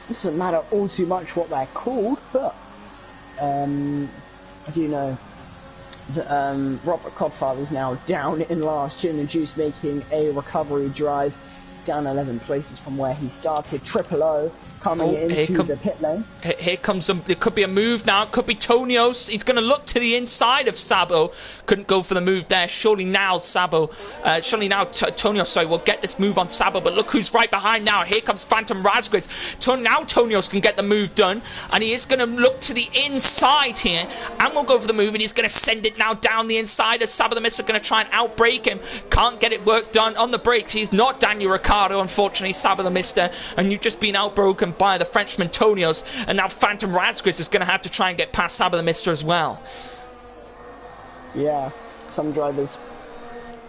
it doesn't matter all too much what they're called, but I do know that Robert Codfather is now down in last. Gin and Juice making a recovery drive. He's down 11 places from where he started. Triple O coming into the pit lane. Here comes it could be a move now. It could be Tonios. He's going to look to the inside of Sabo. Couldn't go for the move there. Surely now Tonios, will get this move on Sabo. But look who's right behind now. Here comes Phantom Razgriz. Now Tonios can get the move done. And he is going to look to the inside here. And will go for the move. And he's going to send it now down the inside as Sabo the Mister going to try and outbrake him. Can't get it work done on the brakes. He's not Daniel Ricciardo, unfortunately, Sabo the Mister. And you've just been outbroken by the Frenchman Tonios, and now Phantom Razgriz is going to have to try and get past Sabo the Mister as well. Yeah, some drivers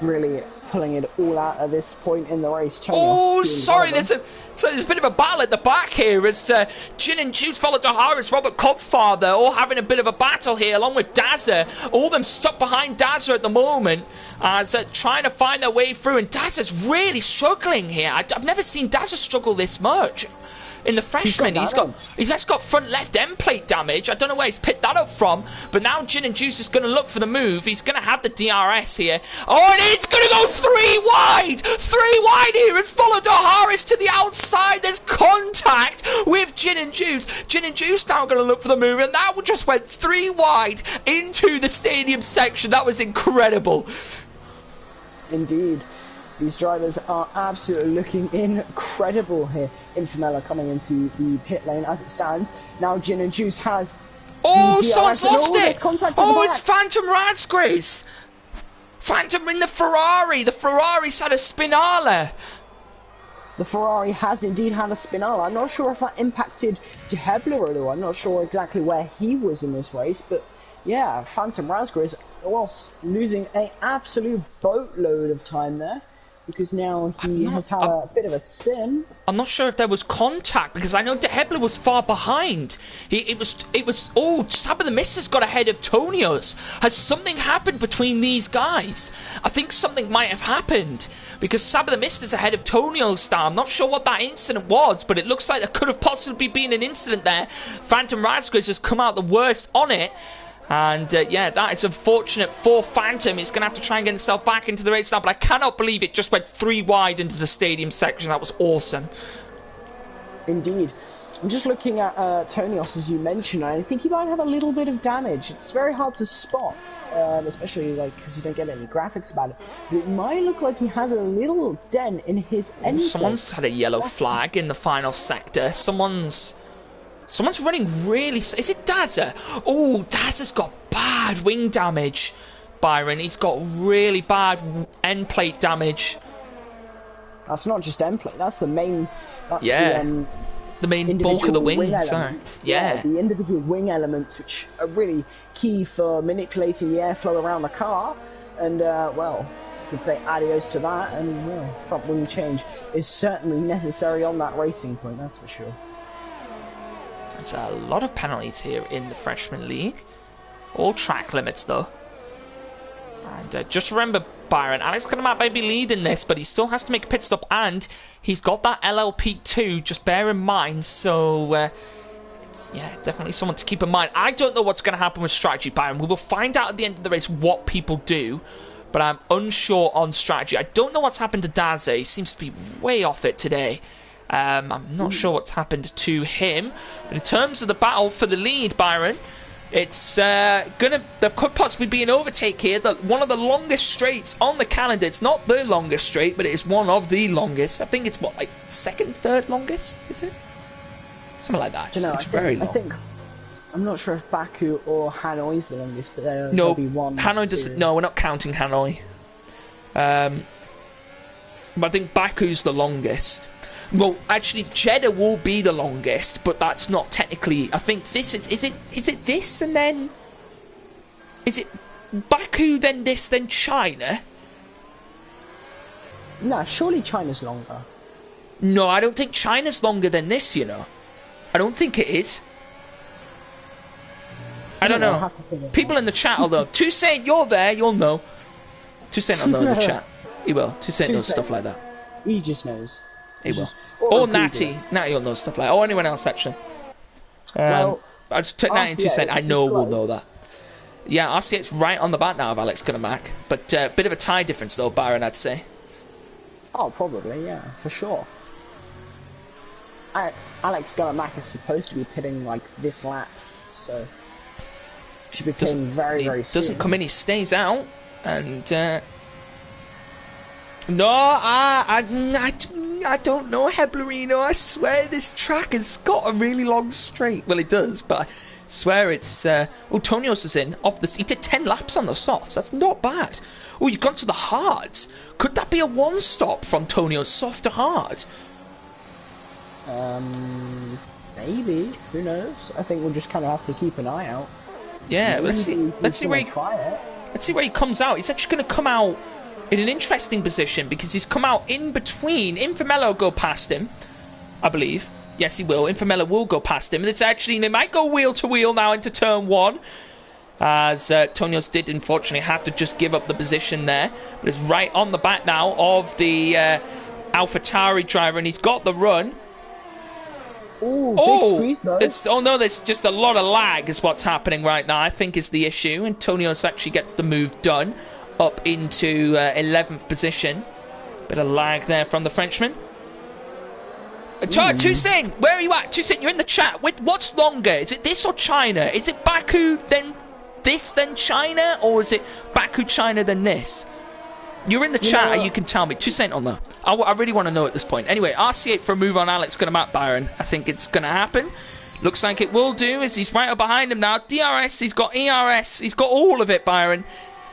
really pulling it all out at this point in the race. Sorry, there's a bit of a battle at the back here as Gin and Juice, followed to Harris, Robert Codfather, all having a bit of a battle here, along with Dazza. All of them stuck behind Dazza at the moment, trying to find their way through, and Dazza's really struggling here. I've never seen Dazza struggle this much. In the freshman, he's got front left end plate damage. I don't know where he's picked that up from, but now Gin and Juice is going to look for the move. He's going to have the DRS here. Oh, and it's going to go 3 wide! 3 wide here as followed Harris to the outside. There's contact with Gin and Juice. Gin and Juice now going to look for the move, and that just went 3 wide into the stadium section. That was incredible. Indeed. These drivers are absolutely looking incredible here. Infamella coming into the pit lane as it stands. Now Gin and Juice has... Oh, someone's lost it! Oh, it's Phantom Razgriz! Phantom in the Ferrari! The Ferrari's had a Spinala! The Ferrari has indeed had a Spinala. I'm not sure if that impacted De Hebler at all. I'm not sure exactly where he was in this race, but yeah, Phantom Razgriz was losing an absolute boatload of time there. Because now he has had a bit of a spin. I'm not sure if there was contact because I know De Hebler was far behind. Sabo the Mister's got ahead of Tonios. Has something happened between these guys? I think something might have happened because Sabo the Mister's ahead of Tonios now. I'm not sure what that incident was, but it looks like there could have possibly been an incident there. Phantom Razgriz has come out the worst on it. And yeah, that is unfortunate for Phantom. He's going to have to try and get himself back into the race now, but I cannot believe it just went 3 wide into the stadium section. That was awesome. Indeed. I'm just looking at Tonios, as you mentioned, and I think he might have a little bit of damage. It's very hard to spot, especially because you don't get any graphics about it. But it might look like he has a little dent in his end. Someone's had a yellow flag in the final sector. Someone's running really... Is it Dazza? Oh, Dazza's got bad wing damage, Byron. He's got really bad end plate damage. That's not just end plate. That's the main... That's the main bulk of the wing. Sorry. Yeah, the individual wing elements, which are really key for manipulating the airflow around the car. And, well, you could say adios to that. And, well, front wing change is certainly necessary on that racing point, that's for sure. There's a lot of penalties here in the Freshman League. All track limits, though. And just remember, Byron, Alex Connemat may be leading this, but he still has to make a pit stop, and he's got that LLP2, just bear in mind. So, it's, yeah, definitely someone to keep in mind. I don't know what's going to happen with strategy, Byron. We will find out at the end of the race what people do, but I'm unsure on strategy. I don't know what's happened to Daze. He seems to be way off it today. I'm not sure what's happened to him. But in terms of the battle for the lead, Byron, it's there could possibly be an overtake here. One of the longest straights on the calendar. It's not the longest straight, but it is one of the longest. I think it's what, like second, third longest, is it? Something like that. It's very long. I'm not sure if Baku or Hanoi is the longest, but there'll be one. Hanoi doesn't. No, we're not counting Hanoi. But I think Baku's the longest. Well, actually, Jeddah will be the longest, but that's not technically. I think this is it this and then is it Baku then this then China? No, surely China's longer. No, I don't think China's longer than this. You know, I don't think it is. I don't know. People in the chat, although Toussaint, you're there, you'll know. Toussaint will know in the chat. He will. Toussaint knows stuff like that. He just knows. He will. Or Natty. Natty will know stuff like that. Or anyone else, actually. Well, I just took Natty and Toussaint. I know we'll know that. Yeah, RCA's right on the back now of Alex Gunnermack. But a bit of a tie difference, though, Byron, I'd say. Oh, probably, yeah, for sure. Alex Gunnermack is supposed to be pitting, like, this lap, so... Should be pitting very soon. Doesn't come in, he stays out, and... No, I don't know, Heblerino. I swear this track has got a really long straight. Well, it does, but I swear it's... Oh, Tonios is in. He did 10 laps on the softs. That's not bad. Oh, you've gone to the hards. Could that be a one-stop from Tonios, soft to hard? Maybe. Who knows? I think we'll just kind of have to keep an eye out. Yeah, let's see where he comes out. He's actually going to come out in an interesting position because he's come out in between. Infamelo will go past him, I believe. Yes, he will. Infamelo will go past him. They might go wheel to wheel now into turn 1. As Tonios did, unfortunately, have to just give up the position there. But it's right on the back now of the AlphaTauri driver, and he's got the run. Ooh, big squeeze, though. No, there's just a lot of lag is what's happening right now, I think, is the issue. And Tonios actually gets the move done up into 11th position. Bit of lag there from the Frenchman. Toussaint, where are you at? Toussaint, you're in the chat. What's longer? Is it this or China? Is it Baku, then this, then China? Or is it Baku, China, then this? You're in the chat and you can tell me. Toussaint on there. I really want to know at this point. Anyway, RC8 for a move on Alex Gunnermack, Byron. I think it's going to happen. Looks like it will do as he's right up behind him now. DRS, he's got ERS, he's got all of it, Byron.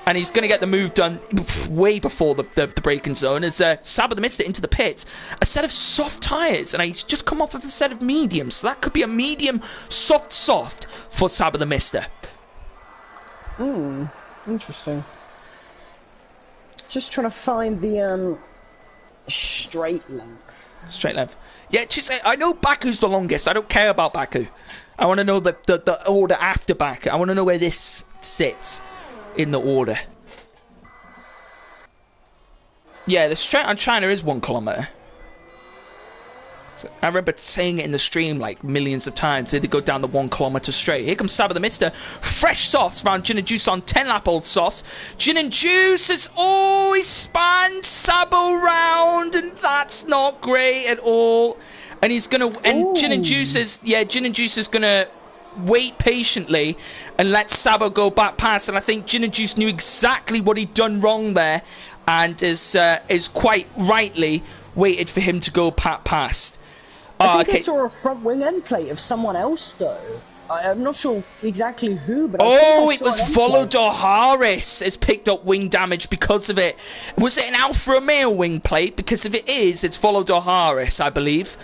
And he's going to get the move done way before the braking zone as Sabo the Mister into the pits. A set of soft tyres, and he's just come off of a set of mediums. So that could be a medium soft for Sabo the Mister. Interesting. Just trying to find the straight length. Straight length. Yeah, I know Baku's the longest. I don't care about Baku. I want to know the order after Baku. I want to know where this sits in the order. Yeah, the straight on China is 1 kilometer. So I remember saying it in the stream like millions of times. They go down the 1 kilometer straight. Here comes Sabo the Mister. Fresh softs around Gin and Juice on 10 lap old softs. Gin and Juice has always spanned Sabo round, and that's not great at all. And he's gonna Gin and Juice is gonna wait patiently and let Sabo go back past. And I think Gin and Juice knew exactly what he'd done wrong there, and is quite rightly waited for him to go past. I think I saw a front wing end plate of someone else, though. I'm not sure exactly who, but it was Volodor Harris has picked up wing damage because of it. Was it an Alfa Romeo wing plate? Because if it is, it's Volodor Harris, I believe.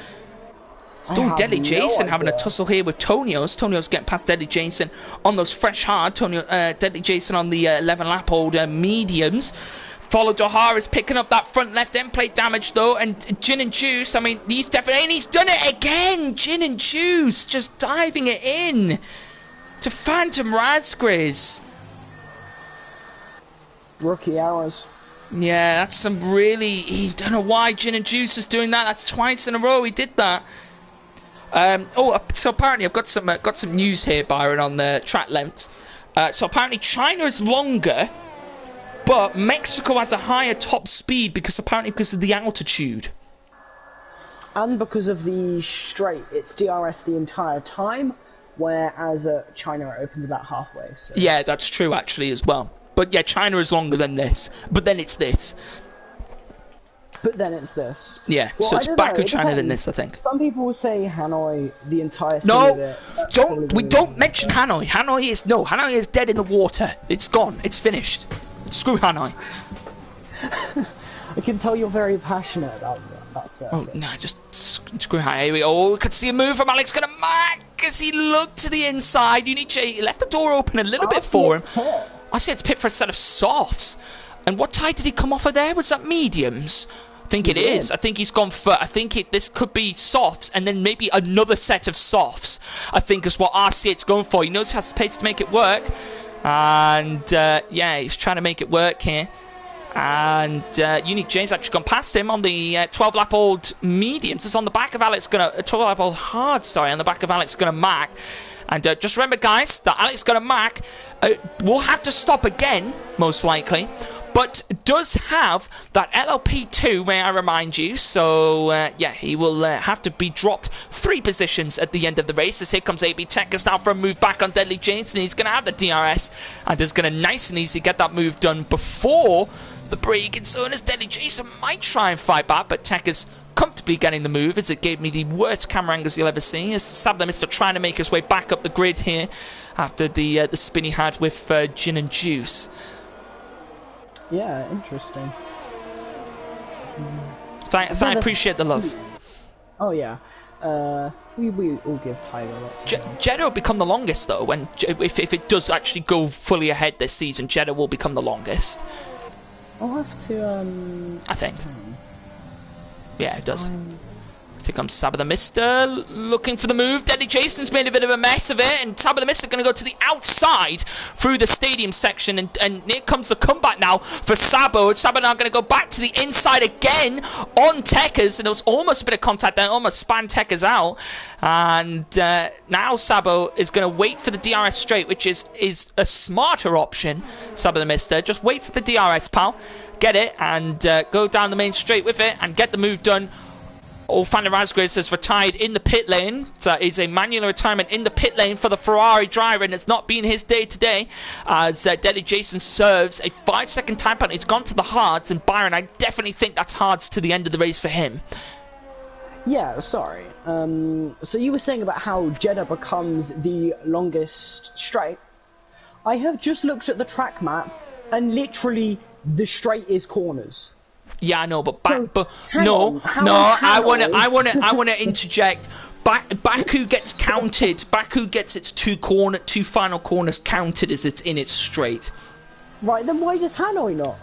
Still Deadly Jason having a tussle here with Tonios. Tonios getting past Deadly Jason on those fresh hard. Deadly Jason on the 11 lap old mediums. Volodor Harris picking up that front left end plate damage though, and Gin and Juice, I mean, he's definitely, and he's done it again! Gin and Juice just diving it in to Phantom Razgriz. Rookie hours. Yeah, that's some really, I don't know why Gin and Juice is doing that. That's twice in a row he did that. So apparently I've got some news here, Byron, on the track length. So apparently China is longer, but Mexico has a higher top speed because of the altitude. And because of the straight, it's DRS the entire time, whereas China opens about halfway. So. Yeah, that's true actually as well. But yeah, China is longer than this. But then it's this. Yeah, well, so it's Baku, China, than this, I think. Some people will say Hanoi, the entire thing. No, don't mention Hanoi. Hanoi is dead in the water. It's gone. It's finished. Screw Hanoi. I can tell you're very passionate that circuit. Oh, no, just screw high. Here we go. Oh, we could see a move from Alex Gonna as he looked to the inside. Unique J, he left the door open a little bit for him. I see it's pit for a set of softs. And what tire did he come off of there? Was that mediums? I think it is. I think he's gone for. I think this could be softs, and then maybe another set of softs. I think is what RC8's going for. He knows he has the pace to make it work, and yeah, he's trying to make it work here. And Unique J's actually gone past him on the 12-lap-old mediums. It's on the back of Alex Gonna 12-lap-old hard. Sorry, on the back of Alex Gonna Mac. And just remember, guys, that Alex Gonna Mac will have to stop again, most likely. But does have that LLP2, may I remind you. So, yeah, he will have to be dropped 3 positions at the end of the race. As here comes AB Techers now for a move back on Deadly James. And he's going to have the DRS. And is going to nice and easy get that move done before the break. And so as Deadly Jason might try and fight back. But Techers comfortably getting the move, as it gave me the worst camera angles you'll ever see. As Sab the Mister trying to make his way back up the grid here after the spin he had with Gin and Juice. Yeah, interesting. I appreciate the love. Oh yeah, we all give Tiger lots. Jeddah will become the longest though. When if it does actually go fully ahead this season, Jeddah will become the longest. I'll have to. I think. Yeah, it does. Here comes Sab the Mister looking for the move. Deadly Jason's made a bit of a mess of it, and Sab the Mister going to go to the outside through the stadium section, and here comes the comeback now for Sabo. Sabo now going to go back to the inside again on Techers, and there was almost a bit of contact there, almost spanned Techers out, and now Sabo is going to wait for the DRS straight, which is a smarter option. Sabo the Mister, just wait for the DRS, pal, get it, and go down the main straight with it, and get the move done. Alfanda Razgris has retired in the pit lane. That is a manual retirement in the pit lane for the Ferrari driver, and it's not been his day today as Deadly Jason serves a 5-second time penalty. He's gone to the hards, and Byron, I definitely think that's hards to the end of the race for him. Yeah, sorry. So you were saying about how Jeddah becomes the longest straight. I have just looked at the track map, and literally the straight is corners. Yeah, I know, but I want to interject. Baku gets counted. Baku gets its two final corners counted as it's in its straight. Right, then why does Hanoi not?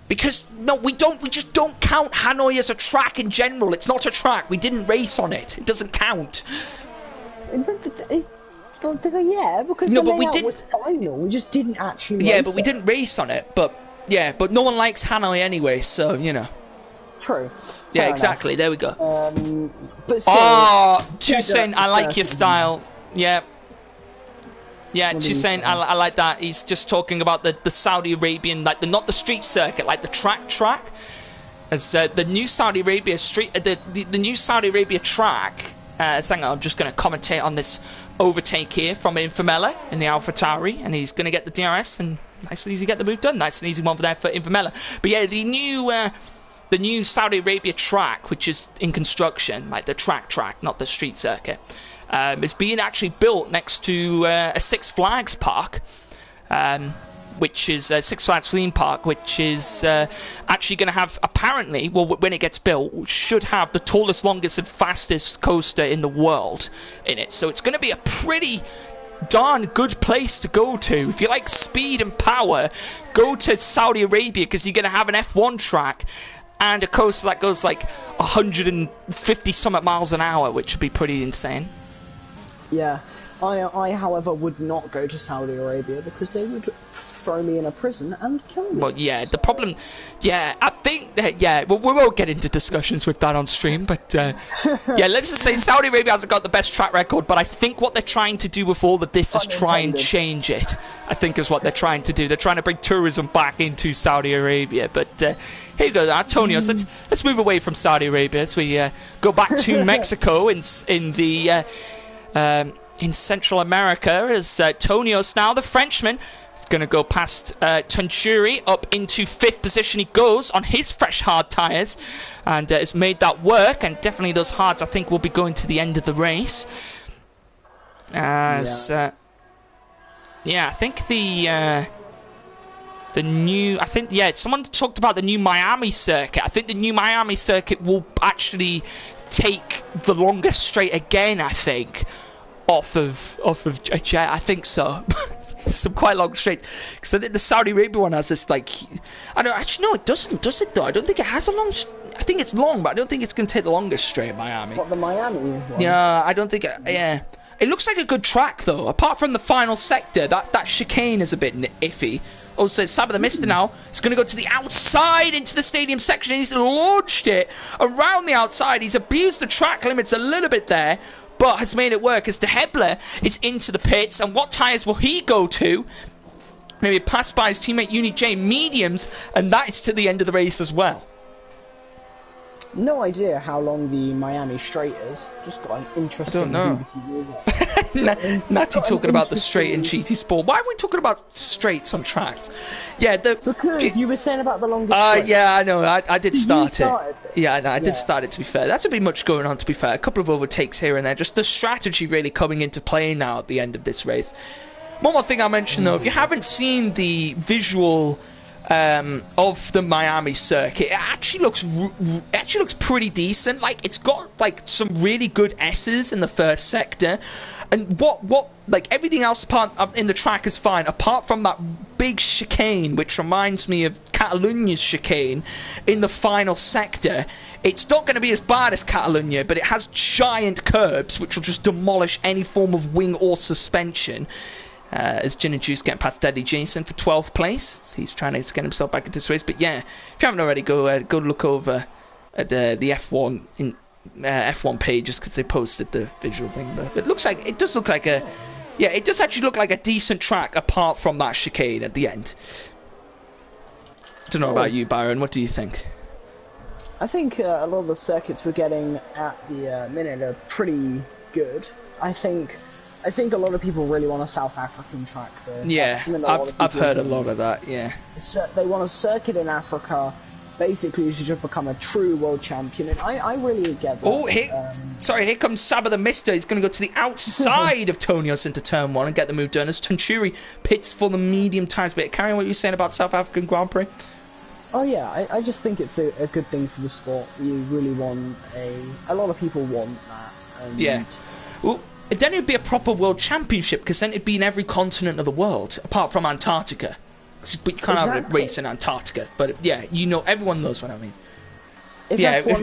Because no, we just don't count Hanoi as a track in general. It's not a track. We didn't race on it. It doesn't count. Yeah, because the layout was final. We just didn't actually. Yeah, but we didn't race on it. But. Yeah, but no one likes Hanoi anyway, so, you know. True. Yeah, exactly. There we go. But still, Toussaint, I like your style. Yeah. Yeah, Toussaint, I like that. He's just talking about the Saudi Arabian, like not the street circuit, like the track. As the new Saudi Arabia street, the new Saudi Arabia track. Hang on, I'm just going to commentate on this overtake here from Infamella in the AlphaTauri, and he's going to get the DRS and nice and easy get the move done. Nice and easy one for there for Infamella. But yeah, the new Saudi Arabia track, which is in construction, like the track, not the street circuit, is being actually built next to a Six Flags park. Which is Six Flags theme park, which is actually going to have, apparently, well, when it gets built, should have the tallest, longest, and fastest coaster in the world in it. So it's going to be a pretty darn good place to go to. If you like speed and power, go to Saudi Arabia, because you're going to have an F1 track and a coaster that goes like 150 something miles an hour, which would be pretty insane. Yeah. I, however, would not go to Saudi Arabia because they would throw me in a prison and kill me. Well, yeah, the problem... Yeah, I think that... Yeah, well, we won't get into discussions with that on stream, but... yeah, let's just say Saudi Arabia hasn't got the best track record, but I think what they're trying to do with all of this is try and change it. I think is what they're trying to do. They're trying to bring tourism back into Saudi Arabia, but... here you go, Antonio. So let's move away from Saudi Arabia as we go back to Mexico in Central America, as Tonios now, the Frenchman, is going to go past Tunturi up into 5th position. He goes on his fresh hard tyres and has made that work, and definitely those hards I think will be going to the end of the race. As yeah, I think the The new, I think, yeah, someone talked about the new Miami circuit. I think the new Miami circuit will actually take the longest straight again, I think, off of a jet. I think so. Some quite long straights. Because I think the Saudi Arabia one has this, like, I don't, actually, no, it doesn't, does it, though? I don't think it has a long, I think it's long, but I don't think it's going to take the longest straight at Miami. What, the Miami one? Yeah, I don't think, yeah. It looks like a good track, though. Apart from the final sector, that chicane is a bit iffy. Also, it's Sab of the Mister now. It's going to go to the outside into the stadium section. And he's launched it around the outside. He's abused the track limits a little bit there, but has made it work as De Hebler is into the pits. And what tyres will he go to? Maybe passed by his teammate Uni J mediums, and that is to the end of the race as well. No idea how long the Miami straight is. Just got an interesting BBC News up. Natty talking about the straight in GT Sport. Why are we talking about straights on tracks? Yeah, because you were saying about the longest straight. Yeah, I know. I did start it. Yeah, no, I did start it, to be fair. That's a bit much going on, to be fair. A couple of overtakes here and there. Just the strategy really coming into play now at the end of this race. One more thing I'll mention, though. If you haven't seen the visual of the Miami circuit, it actually looks pretty decent. Like, it's got like some really good S's in the first sector, and what like everything else in the track is fine apart from that big chicane, which reminds me of Catalonia's chicane in the final sector. It's not going to be as bad as Catalunya, but it has giant curbs which will just demolish any form of wing or suspension. As Gin and Juice getting past Deadly Jason for 12th place. So he's trying to get himself back into this race. But yeah, if you haven't already, go look over at the F1 F1 pages, because they posted the visual thing. But it does look like it does actually look like a decent track apart from that chicane at the end. I don't know about you, Byron. What do you think? I think a lot of the circuits we're getting at the minute are pretty good. I think a lot of people really want a South African track there. Yeah, I've heard a lot of that, yeah. They want a circuit in Africa, basically to just become a true world champion, and I really get that. Oh, here comes Sab of the Mister. He's going to go to the outside of Tonios into turn 1 and get the move done as Tunturi pits for the medium tyres. But carry on what you were saying about South African Grand Prix. Oh yeah, I just think it's a good thing for the sport. You really want a lot of people want that. Yeah. Well, then it'd be a proper world championship, because then it'd be in every continent of the world, apart from Antarctica. But you can't have a race in Antarctica. But yeah, everyone knows what I mean.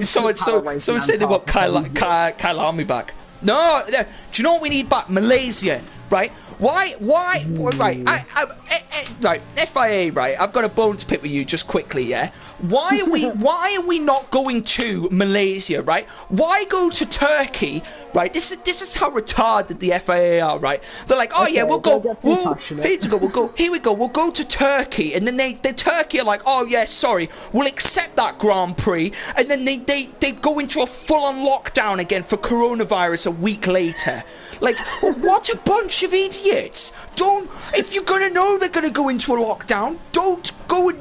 So say they want Kyle Army back. No, do you know what we need back? Malaysia, right? Why, right, right, FIA, right, I've got a bone to pick with you just quickly, yeah? Why are we not going to Malaysia, right? Why go to Turkey, right? This is how retarded the FIA are, right? They're like, here we go, we'll go to Turkey, and then they Turkey are like, oh yeah, sorry, we'll accept that Grand Prix, and then they go into a full-on lockdown again for coronavirus a week later. Like, what a bunch of idiots! If you're gonna know they're gonna go into a lockdown, don't go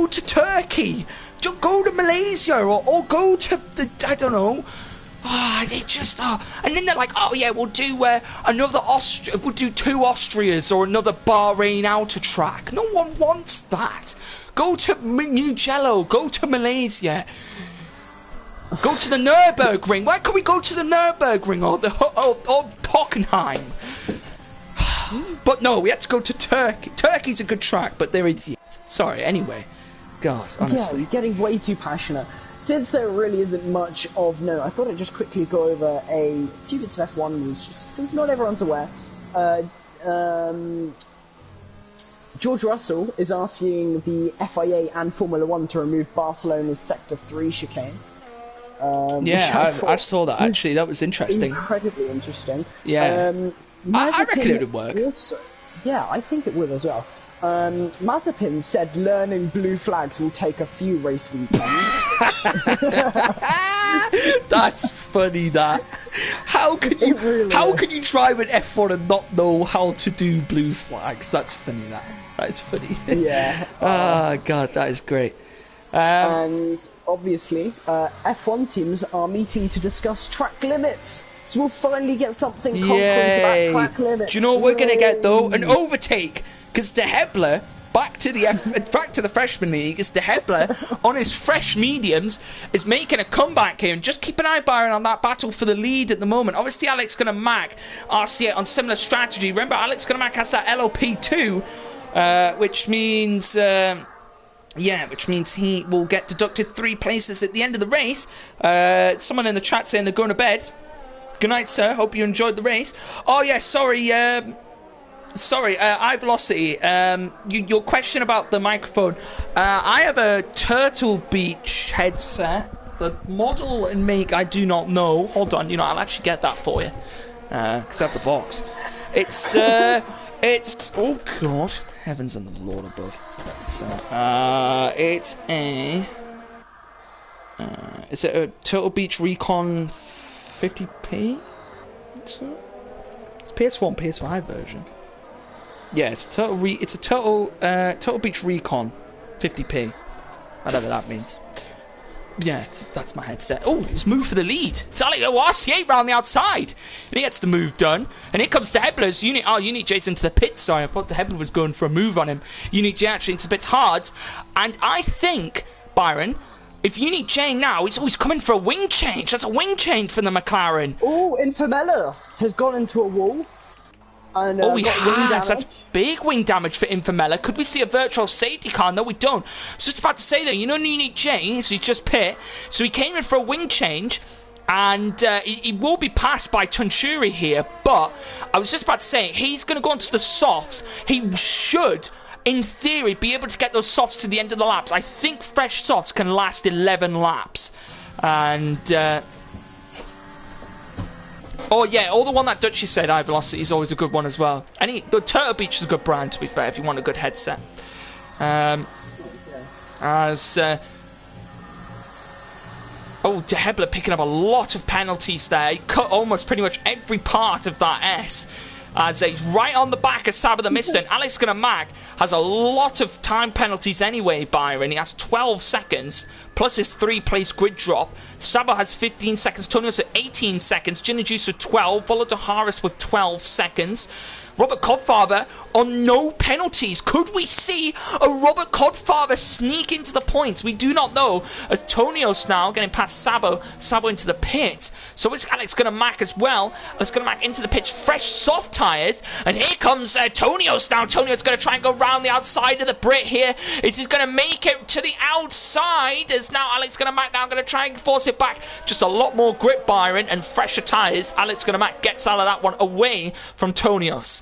to Turkey. Don't go to Malaysia or go to I don't know. And then they're like, oh yeah, we'll do we'll do 2 Austrias or another Bahrain outer track. No one wants that. Go to Mugello. Go to Malaysia. Go to the Nürburgring. Why can't we go to the Nürburgring or Hockenheim? But no, we had to go to Turkey. Turkey's a good track, but they're idiots. Sorry, anyway. God, honestly. Yeah, you're getting way too passionate. Since there really isn't much of note, I thought I'd just quickly go over a few bits of F1 news, just because not everyone's aware. George Russell is asking the FIA and Formula 1 to remove Barcelona's Sector 3 chicane. I saw that, actually. That was interesting. Incredibly interesting. Yeah. I reckon it would work. Also, yeah, I think it would as well. Mazepin said learning blue flags will take a few race weekends. That's funny, that. How can you drive an F1 and not know how to do blue flags? That's funny, that. That's funny. Yeah. God, that is great. And obviously, F1 teams are meeting to discuss track limits. So we'll finally get something concrete about track limits. Do you know what we're going to get, though? An overtake. Because De Hebler back to the freshman league is Dehebler on his fresh mediums is making a comeback here, and just keep an eye, Byron, on that battle for the lead at the moment. Obviously, Alex going to Mac RC8 on similar strategy. Remember, Alex going to Mac has that LOP2, which means he will get deducted 3 places at the end of the race. Someone in the chat saying they're going to bed. Good night, sir. Hope you enjoyed the race. Oh yeah, sorry, iVelocity. Your question about the microphone. I have a Turtle Beach headset. The model and make I do not know. Hold on, I'll actually get that for you. Because I have the box. It's oh god, heavens and the Lord above. Is it a Turtle Beach Recon 50p? So it's PS4 and PS5 version. Yeah, it's a Turtle Beach Recon 50p, whatever that means. Yeah, that's my headset. Oh, it's moved for the lead. It's RC8 round the outside, and he gets the move done. And here comes Dehebler's Unique. Oh, Unique J's into the pit. Sorry, I thought Dehebler was going for a move on him. Unique J actually into the pits hard, and I think, Byron, if Unique J now, he's coming for a wing change. That's a wing change for the McLaren. Oh, Infamella has gone into a wall. And, oh, he has. That's big wing damage for Infamella. Could we see a virtual safety car? No, we don't. I was just about to say that. Unique J, so he just pit. So he came in for a wing change. And he will be passed by Tunchuri here. But I was just about to say, he's going to go onto the softs. He should, in theory, be able to get those softs to the end of the laps. I think fresh softs can last 11 laps. And oh yeah, all the one that Dutchie said, iVelocity is always a good one as well. And the Turtle Beach is a good brand, to be fair, if you want a good headset. Dehebler picking up a lot of penalties there. He cut almost pretty much every part of that S. As he's right on the back of Saba the Mister. And Alex Mac has a lot of time penalties anyway, Byron. He has 12 seconds, plus his 3-place grid drop. Saba has 15 seconds, Tonios at 18 seconds, Ginnajuice with 12, followed to Harris with 12 seconds. Robert Codfather on no penalties. Could we see a Robert Codfather sneak into the points? We do not know, as Tonios now getting past Sabo into the pit. So it's Alex Mac as well. Alex Mac into the pits, fresh soft tyres. And here comes Tonios now. Tonios going to try and go round the outside of the Brit here. Is he going to make it to the outside? As now Alex Mac now going to try and force it back. Just a lot more grip, Byron, and fresher tyres. Alex Mac gets out of that one away from Tonios.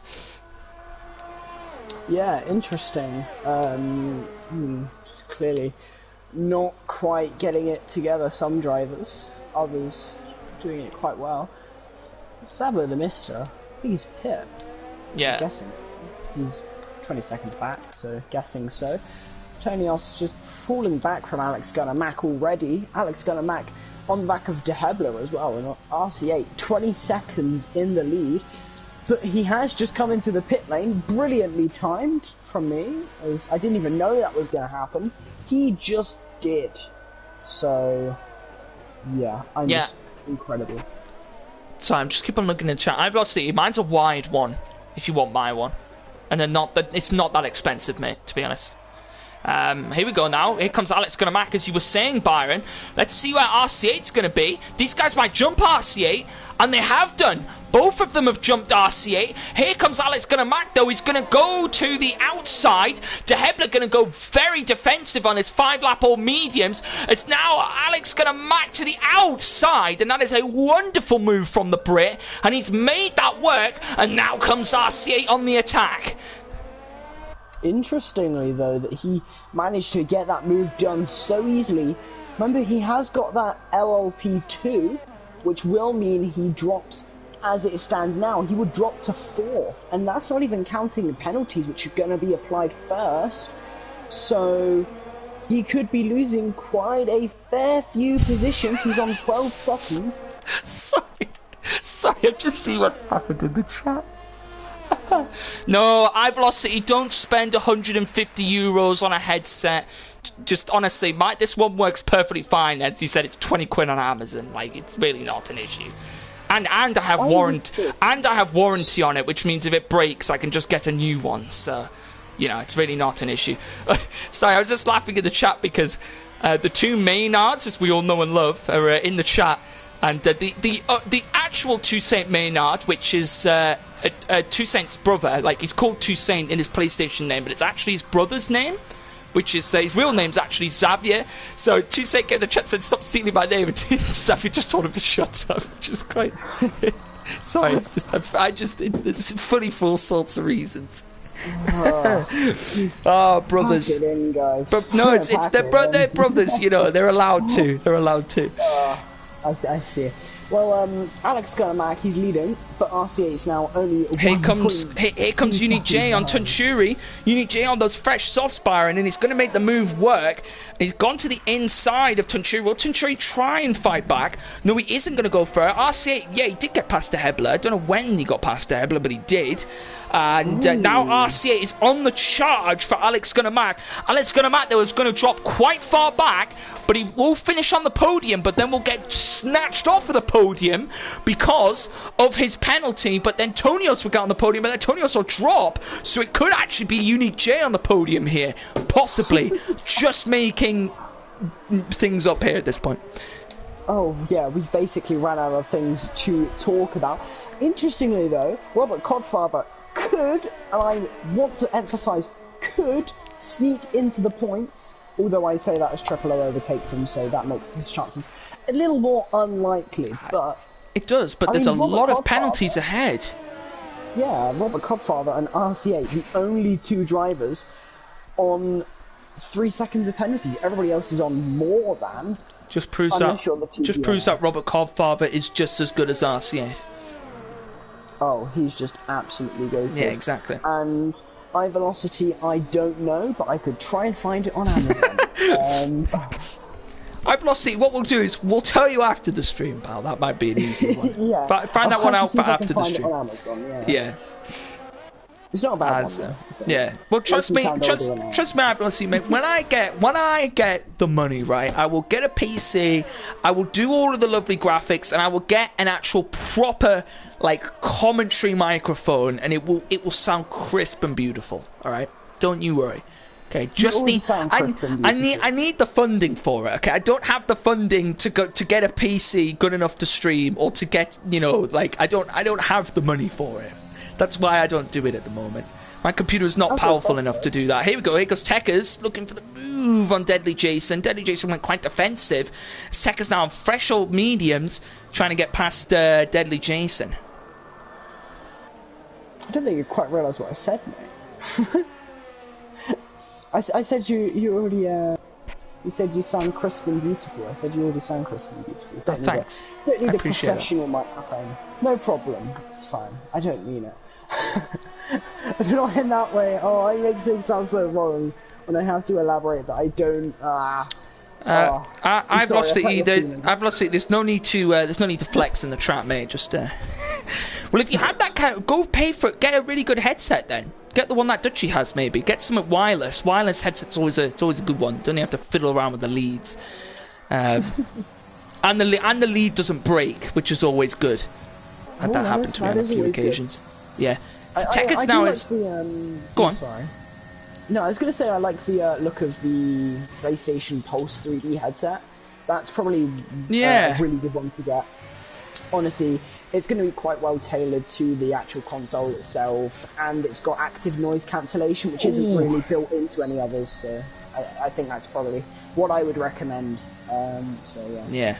Yeah, interesting. Just clearly not quite getting it together, some drivers. Others doing it quite well. Sabo the Mister, I think he's pit. Yeah. I'm guessing. He's 20 seconds back, so guessing so. Tonios just falling back from Alex Mac already. Alex Mac on the back of Dehebler as well, and RC8, 20 seconds in the lead. But he has just come into the pit lane, brilliantly timed from me, as I didn't even know that was going to happen. He just did. So, yeah, just incredible. So I'm just keep on looking in the chat. iVelocity, mine's a wide one, if you want my one. And then it's not that expensive, mate, to be honest. Here we go now. Here comes Alex Mac, as you were saying, Byron. Let's see where RC8's going to be. These guys might jump RC8, and they have done. Both of them have jumped RC8. Here comes Alex Mac, though. He's going to go to the outside. Dehebler going to go very defensive on his 5-lap all mediums. It's now Alex Mac to the outside, and that is a wonderful move from the Brit. And he's made that work, and now comes RC8 on the attack. Interestingly, though, that he managed to get that move done so easily. Remember, he has got that LLP2, which will mean he drops, as it stands now, he would drop to 4th. And that's not even counting the penalties, which are going to be applied first. So he could be losing quite a fair few positions. He's on 12 seconds. Sorry, I've just seen what's happened in the chat. No, iVelocity, don't spend 150 euros on a headset. Just honestly, this one works perfectly fine. As he said, it's 20 quid on Amazon. Like, it's really not an issue. And I have warranty on it, which means if it breaks, I can just get a new one. So you know, it's really not an issue. Sorry, I was just laughing in the chat because the two Maynards, as we all know and love, are in the chat. And the actual Toussaint Maynard, which is Toussaint's brother, like he's called Toussaint in his PlayStation name, but it's actually his brother's name, which is his real name's actually Xavier. So Toussaint came in the chat said, "Stop stealing my name," and Xavier just told him to shut up, which is great. Sorry, it's funny for all sorts of reasons. Oh, brothers. Pack it in, guys. But no, it's they're brothers. You know, they're allowed to. They're allowed to. I see. Well, Alex Germack, he's leading, but RC8's now only. Here comes Unique J on Tunturi. Unique J on those fresh soft Byron, and he's going to make the move work. He's gone to the inside of Tunturi. Will Tunturi try and fight back? No, he isn't going to go for it. RC8, yeah, he did get past the Hebler. I don't know when he got past the Hebler, but he did. And now RC8 is on the charge for Alex Gunnermack. Alex Gunnermack, though, is going to drop quite far back, but he will finish on the podium, but then will get snatched off of the podium because of his penalty. But then Tonios will get on the podium, but then Tonios will drop, so it could actually be Unique J on the podium here, possibly. Just making things up here at this point. Oh, yeah, we've basically ran out of things to talk about. Interestingly, though, Robert Codfather could, and I want to emphasise, could sneak into the points, although I say that as Triple O overtakes him, so that makes his chances a little more unlikely. But it does, but there's a lot of penalties ahead. Yeah, Robert Codfather and RC8, the only two drivers on 3 seconds of penalties. Everybody else is on more than. Just proves that Robert Codfather is just as good as RC8. Oh, he's just absolutely goated. Yeah, exactly. And high velocity, I don't know, but I could try and find it on Amazon. High velocity, what we'll do is we'll tell you after the stream, pal. That might be an easy one. Yeah. Find that one out for after the stream. It on Amazon, yeah. It's not a bad one, though. Yeah. Well, trust me, High velocity, mate. When I get the money, right, I will get a PC, I will do all of the lovely graphics, and I will get an actual proper like commentary microphone, and it will sound crisp and beautiful. All right, don't you worry. Okay, just I need the funding for it. Okay, I don't have the funding to get a PC good enough to stream, or to get, you know, like I don't have the money for it. That's why I don't do it at the moment. My computer is not powerful enough to do that. Here we go. Here goes Tekers looking for the move on Deadly Jason. Deadly Jason went quite defensive. Tekers now on fresh old mediums, trying to get past Deadly Jason. I don't think you quite realise what I said, mate. I said you already. You said you sound crisp and beautiful. I said you already sound crisp and beautiful. Thanks. Don't need a professional microphone. No problem. It's fine. I don't mean it. I do not in that way. Oh, I make things sound so wrong when I have to elaborate that I don't. I've lost it. I've lost it. There's no need to flex in the trap, mate. Just well, if you have that kind, go pay for it. Get a really good headset then. Get the one that Dutchie has, maybe. Get some wireless. Wireless headset's always a good one. Don't you have to fiddle around with the leads. And the lead doesn't break, which is always good. Had that happen to me on a few occasions. Good. Yeah. So Tekers now is. Go on. Sorry. No, I was going to say I like the look of the PlayStation Pulse 3D headset. That's probably a really good one to get. Honestly, it's going to be quite well tailored to the actual console itself, and it's got active noise cancellation, which isn't really built into any others. So I think that's probably what I would recommend. So yeah. Yeah.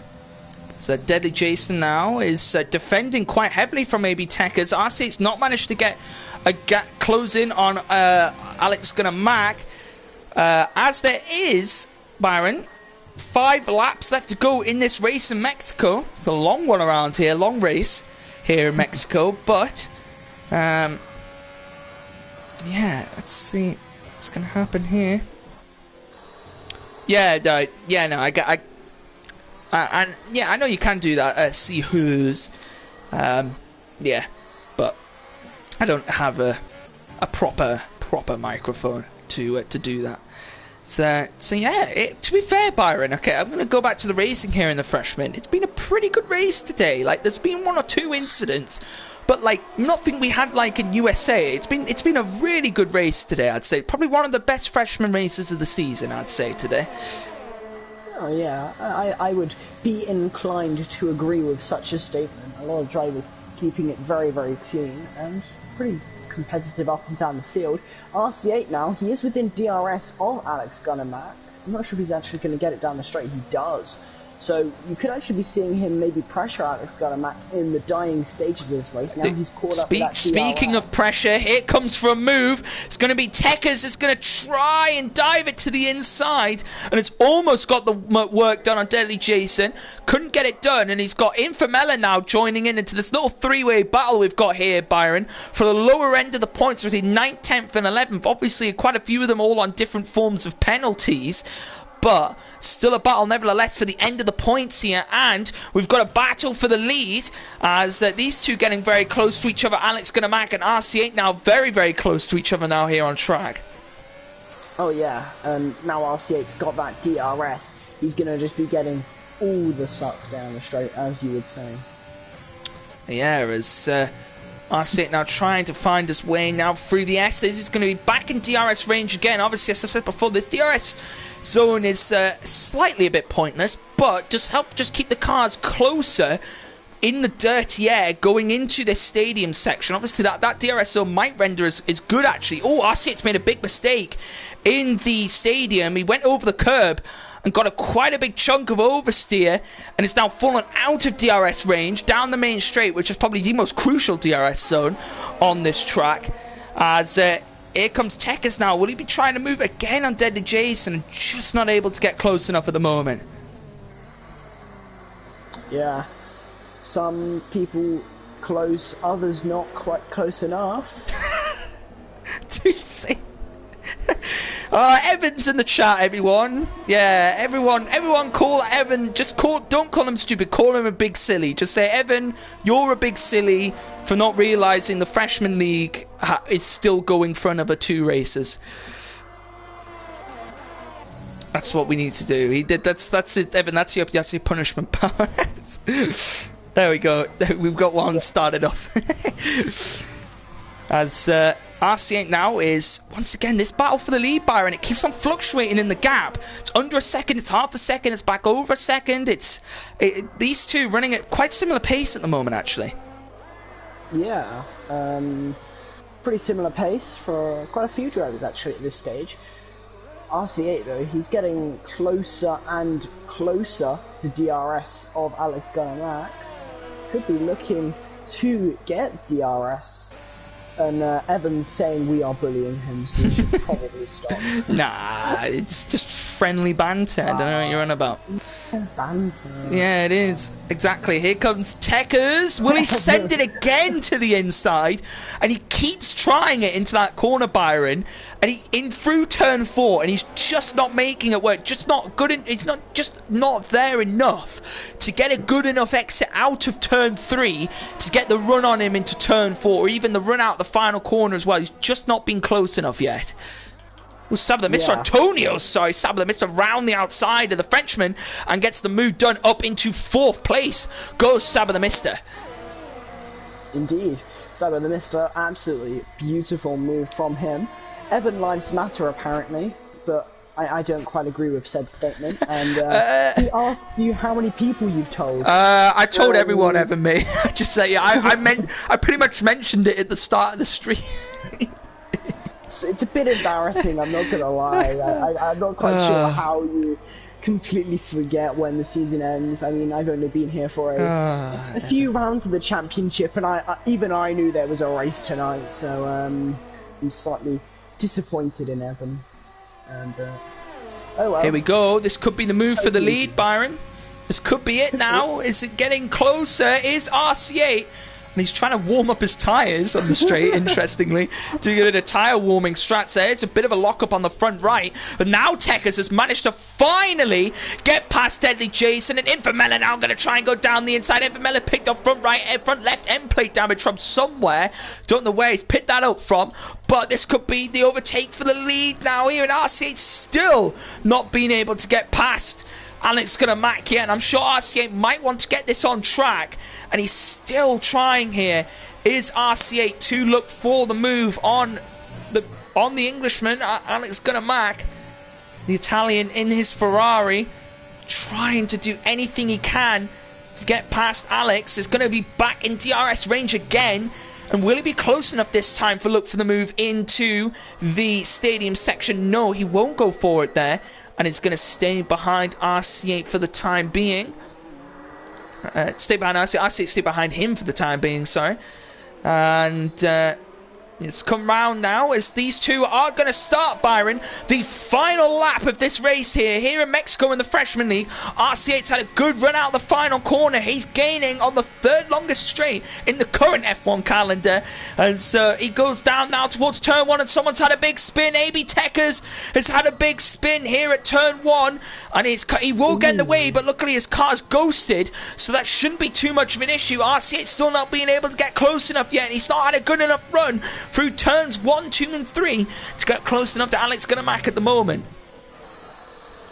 So Deadly Jason now is defending quite heavily from AB Tekers. RC8's not managed to get a close in on Alex Gunnermack. As there is, Byron, 5 laps left to go in this race in Mexico. It's a long one around here, long race here in Mexico. But, yeah, let's see what's going to happen here. I know you can do that. See who's, yeah, but I don't have a proper microphone to do that. So yeah, to be fair, Byron, okay, I'm going to go back to the racing here in the freshman. It's been a pretty good race today. Like, there's been 1 or 2 incidents, but like nothing we had like in USA. It's been a really good race today, I'd say. Probably one of the best freshman races of the season, I'd say, today. Oh yeah, I would be inclined to agree with such a statement. A lot of drivers keeping it very, very clean and pretty competitive up and down the field. RC8 now, he is within DRS of Alex Gunnermack. I'm not sure if he's actually going to get it down the straight. He does. So you could actually be seeing him maybe pressure Alex Gunnermack in the dying stages of this race. Now he's caught up with that DRS. Speaking of pressure, here comes for a move. It's going to be Tekers. It's going to try and dive it to the inside. And it's almost got the work done on Deadly Jason. Couldn't get it done. And he's got Infamella now joining in into this little three-way battle we've got here, Byron. For the lower end of the points within 9th, 10th and 11th. Obviously, quite a few of them all on different forms of penalties. But still a battle nevertheless for the end of the points here, and we've got a battle for the lead as these two getting very close to each other. Alex Gunnermack and RC8 now very, very close to each other now here on track. Oh yeah, now RC8's got that DRS. He's going to just be getting all the suck down the straight, as you would say. Yeah, as RC8 now trying to find his way now through the S's. He's going to be back in DRS range again. Obviously, as I said before, this DRS zone is slightly a bit pointless, but just keep the cars closer in the dirty air going into this stadium section. Obviously, that DRS zone might render is good, actually. Oh, RC8's made a big mistake in the stadium. He went over the curb and got quite a big chunk of oversteer, and it's now fallen out of DRS range down the main straight, which is probably the most crucial DRS zone on this track. As here comes Tekers now. Will he be trying to move again on Deadly Jason and just not able to get close enough at the moment? Yeah. Some people close, others not quite close enough. Do you see? Evan's in the chat, everyone. Yeah, everyone call Evan. Don't call him stupid. Call him a big silly. Just say, Evan, you're a big silly for not realising the freshman league is still going for another 2 races. That's what we need to do. He did. That's it, Evan. That's your punishment power. There we go. We've got one started off. As RC8 now is, once again, this battle for the lead, Byron. It keeps on fluctuating in the gap. It's under a second, it's half a second, it's back over a second. These two running at quite similar pace at the moment, actually. Yeah, pretty similar pace for quite a few drivers, actually, at this stage. RC8, though, he's getting closer and closer to DRS of Alex Gunnermack. Could be looking to get DRS. And Evan's saying we are bullying him, so you should probably stop. Nah, it's just friendly banter. I don't know what you're on about. Banter. Yeah, it is. Exactly. Here comes Tekers. Will he send it again to the inside? And he keeps trying it into that corner, Byron. And he in through turn 4, and he's just not making it work. Just not good. He's not there enough to get a good enough exit out of turn 3 to get the run on him into turn 4, or even the run out the final corner as well. He's just not been close enough yet. Well, Sabla Mr. Antonio, sorry, Sabla Mr. round the outside of the Frenchman and gets the move done up into 4th place. Goes Sabla Mr. Indeed. Sabla Mr. Absolutely beautiful move from him. Evan lives matter, apparently, but I don't quite agree with said statement. And he asks you how many people you've told. I told everyone, Evan, mate. Just say, I pretty much mentioned it at the start of the stream. It's a bit embarrassing, I'm not gonna lie. I'm not quite sure how you completely forget when the season ends. I mean, I've only been here for a few rounds of the championship, and even I knew there was a race tonight, so I'm slightly disappointed in Evan. And oh well. Here we go. This could be the move for the lead, Byron. This could be it now. Is it getting closer? Is RC8. And he's trying to warm up his tyres on the straight, interestingly. Doing a tyre warming strats there. It's a bit of a lock-up on the front right. But now Tekers has managed to finally get past Deadly Jason. And Infamella now going to try and go down the inside. Infamella picked up front right, front left end plate damage from somewhere. Don't know where he's picked that up from. But this could be the overtake for the lead now here. And RC8 still not being able to get past Alex Gunnermack yet, and I'm sure RC8 might want to get this on track, and he's still trying here is RC8 to look for the move on the Englishman, Alex Gunnar-Mack, the Italian in his Ferrari, trying to do anything he can to get past Alex. Is going to be back in DRS range again. And will he be close enough this time for the move into the stadium section? No, he won't go for it there. And it's going to stay behind RC8 for the time being. Stay behind RC8, stay behind him for the time being, sorry. And it's come round now as these two are going to start, Byron. The final lap of this race here in Mexico in the Freshman League. RC8's had a good run out the final corner. He's gaining on the third longest straight in the current F1 calendar. As he goes down now towards turn 1, and someone's had a big spin. AB Techers has had a big spin here at turn 1. And he will get in the way, but luckily his car's ghosted, so that shouldn't be too much of an issue. RC8 still not being able to get close enough yet, and he's not had a good enough run through turns 1, 2 and 3 to get close enough to Alex Gunnar-Mack at the moment.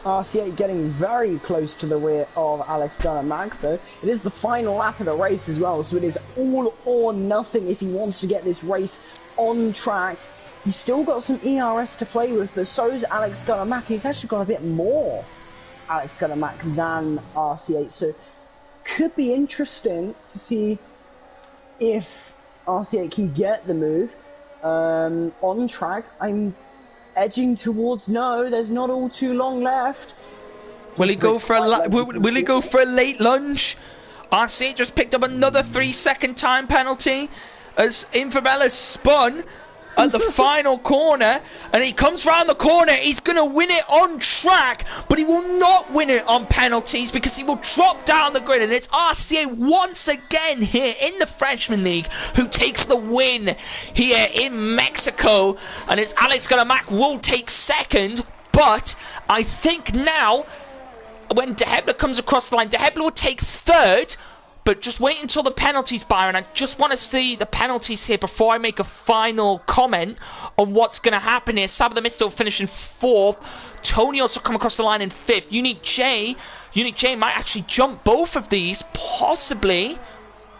RC8 getting very close to the rear of Alex Gunnar-Mack, though. It is the final lap of the race as well, so it is all or nothing if he wants to get this race on track. He's still got some ERS to play with, but so is Alex Gunnar-Mack. He's actually got a bit more Alex Gunnar-Mack than RC8, so could be interesting to see if RC8 can get the move on track. I'm edging towards no. There's not all too long left. Will he go for will he go for a late lunge? RC8 just picked up another 3-second time penalty as Infamella spun at the final corner, and he comes round the corner. He's going to win it on track, but he will not win it on penalties because he will drop down the grid. And it's RCA once again here in the Freshman League who takes the win here in Mexico, and it's Alex Gunnar-Mack will take second. But I think now when De Hebler comes across the line, De Hebler will take third. But just wait until the penalties, Byron. I just want to see the penalties here before I make a final comment on what's going to happen here. Saba the Mister will finish in 4th. Tony also come across the line in 5th. Unique J might actually jump both of these, possibly.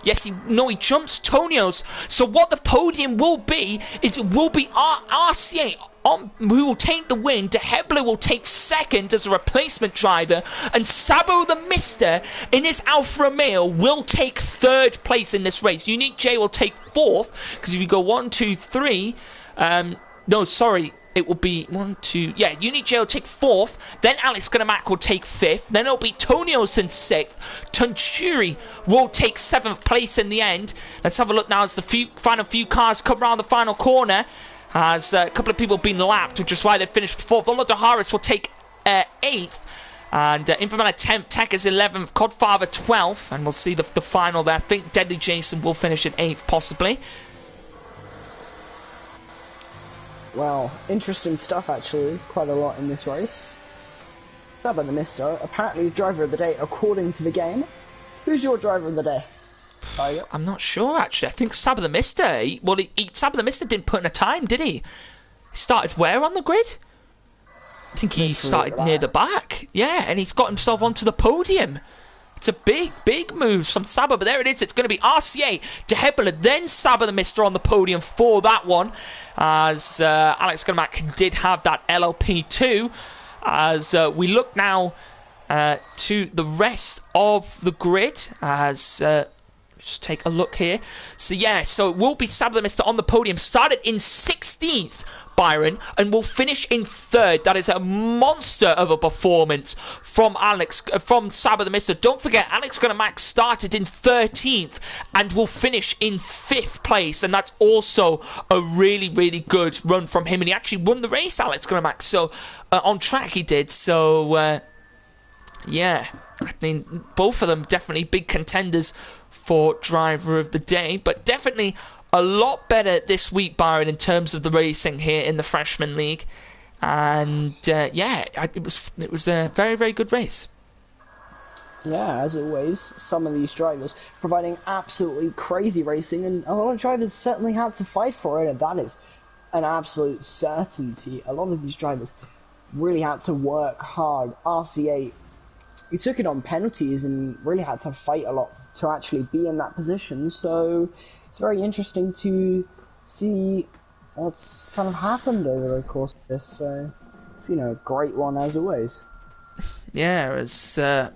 Yes, he jumps Tonio's. So what the podium will be is it will be RCA who will take the win. De Hebler will take second as a replacement driver, and Sabo the Mister in his Alfa Romeo will take third place in this race. Unique J will take 4th, because if you go 1, 2, 3, no, sorry. It will be 1, 2... Yeah, Unique J will take 4th. Then Alex Gunnar-Mack will take 5th. Then it'll be Tony Olsen 6th. Tunchuri will take 7th place in the end. Let's have a look now as the final few cars come around the final corner. As a couple of people have been lapped, which is why they finished 4th. Olodo Harris will take 8th. And Infamella 10th. Tech is 11th. Codfather 12th. And we'll see the final there. I think Deadly Jason will finish in 8th, possibly. Well, interesting stuff actually, quite a lot in this race. Saba the Mister, apparently driver of the day according to the game. Who's your driver of the day? I'm not sure actually. I think Saba the Mister. Saba the Mister didn't put in a time, did he? He started where on the grid? I think he started near the back. Yeah, and he's got himself onto the podium. It's a big move from Saba, but there it is. It's going to be RCA, De Hebler, then Saba the Mister on the podium for that one. As Alex Gunnar-Mack did have that LLP too. As we look now to the rest of the grid. As just take a look here. So yeah, so it will be Saba the Mister on the podium. Started in 16th, Byron, and will finish in 3rd. That is a monster of a performance from Saba the Mister. Don't forget, Alex Gunnar-Mack started in 13th and will finish in 5th place, and that's also a really, really good run from him. And he actually won the race, Alex Gunnar-Mack. So on track he did. So yeah, I mean both of them definitely big contenders for driver of the day, but definitely a lot better this week, Byron, in terms of the racing here in the Freshman League. And yeah, it was a very, very good race. Yeah, as always, some of these drivers providing absolutely crazy racing, and a lot of drivers certainly had to fight for it, and that is an absolute certainty. A lot of these drivers really had to work hard. RCA, he took it on penalties and really had to fight a lot to actually be in that position. So it's very interesting to see what's kind of happened over the course of this. So it's been a great one as always. Yeah, it's a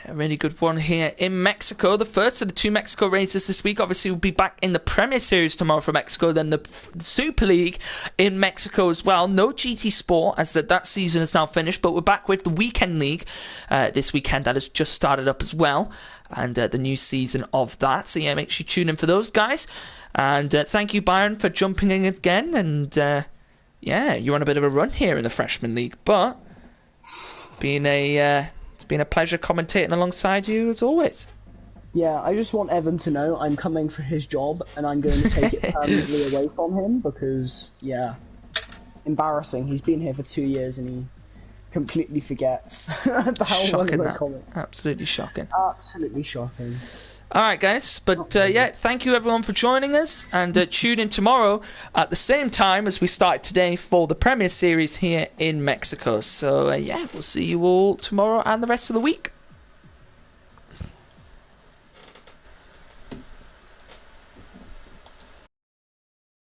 really good one here in Mexico. The first of the 2 Mexico races this week. Obviously, we'll be back in the Premier Series tomorrow for Mexico, then the Super League in Mexico as well. No GT Sport, as that season is now finished, but we're back with the Weekend League this weekend. That has just started up as well, and the new season of that. So yeah, make sure you tune in for those guys. And thank you, Byron, for jumping in again. And yeah, you're on a bit of a run here in the Freshman League, but it's been a pleasure commentating alongside you as always. Yeah, I just want Evan to know I'm coming for his job and I'm going to take it permanently away from him because, yeah, embarrassing. He's been here for 2 years and he completely forgets about shocking, one of the Absolutely shocking. Absolutely shocking. All right, guys. But yeah, thank you everyone for joining us, and tune in tomorrow at the same time as we started today for the Premier Series here in Mexico. So yeah, we'll see you all tomorrow and the rest of the week.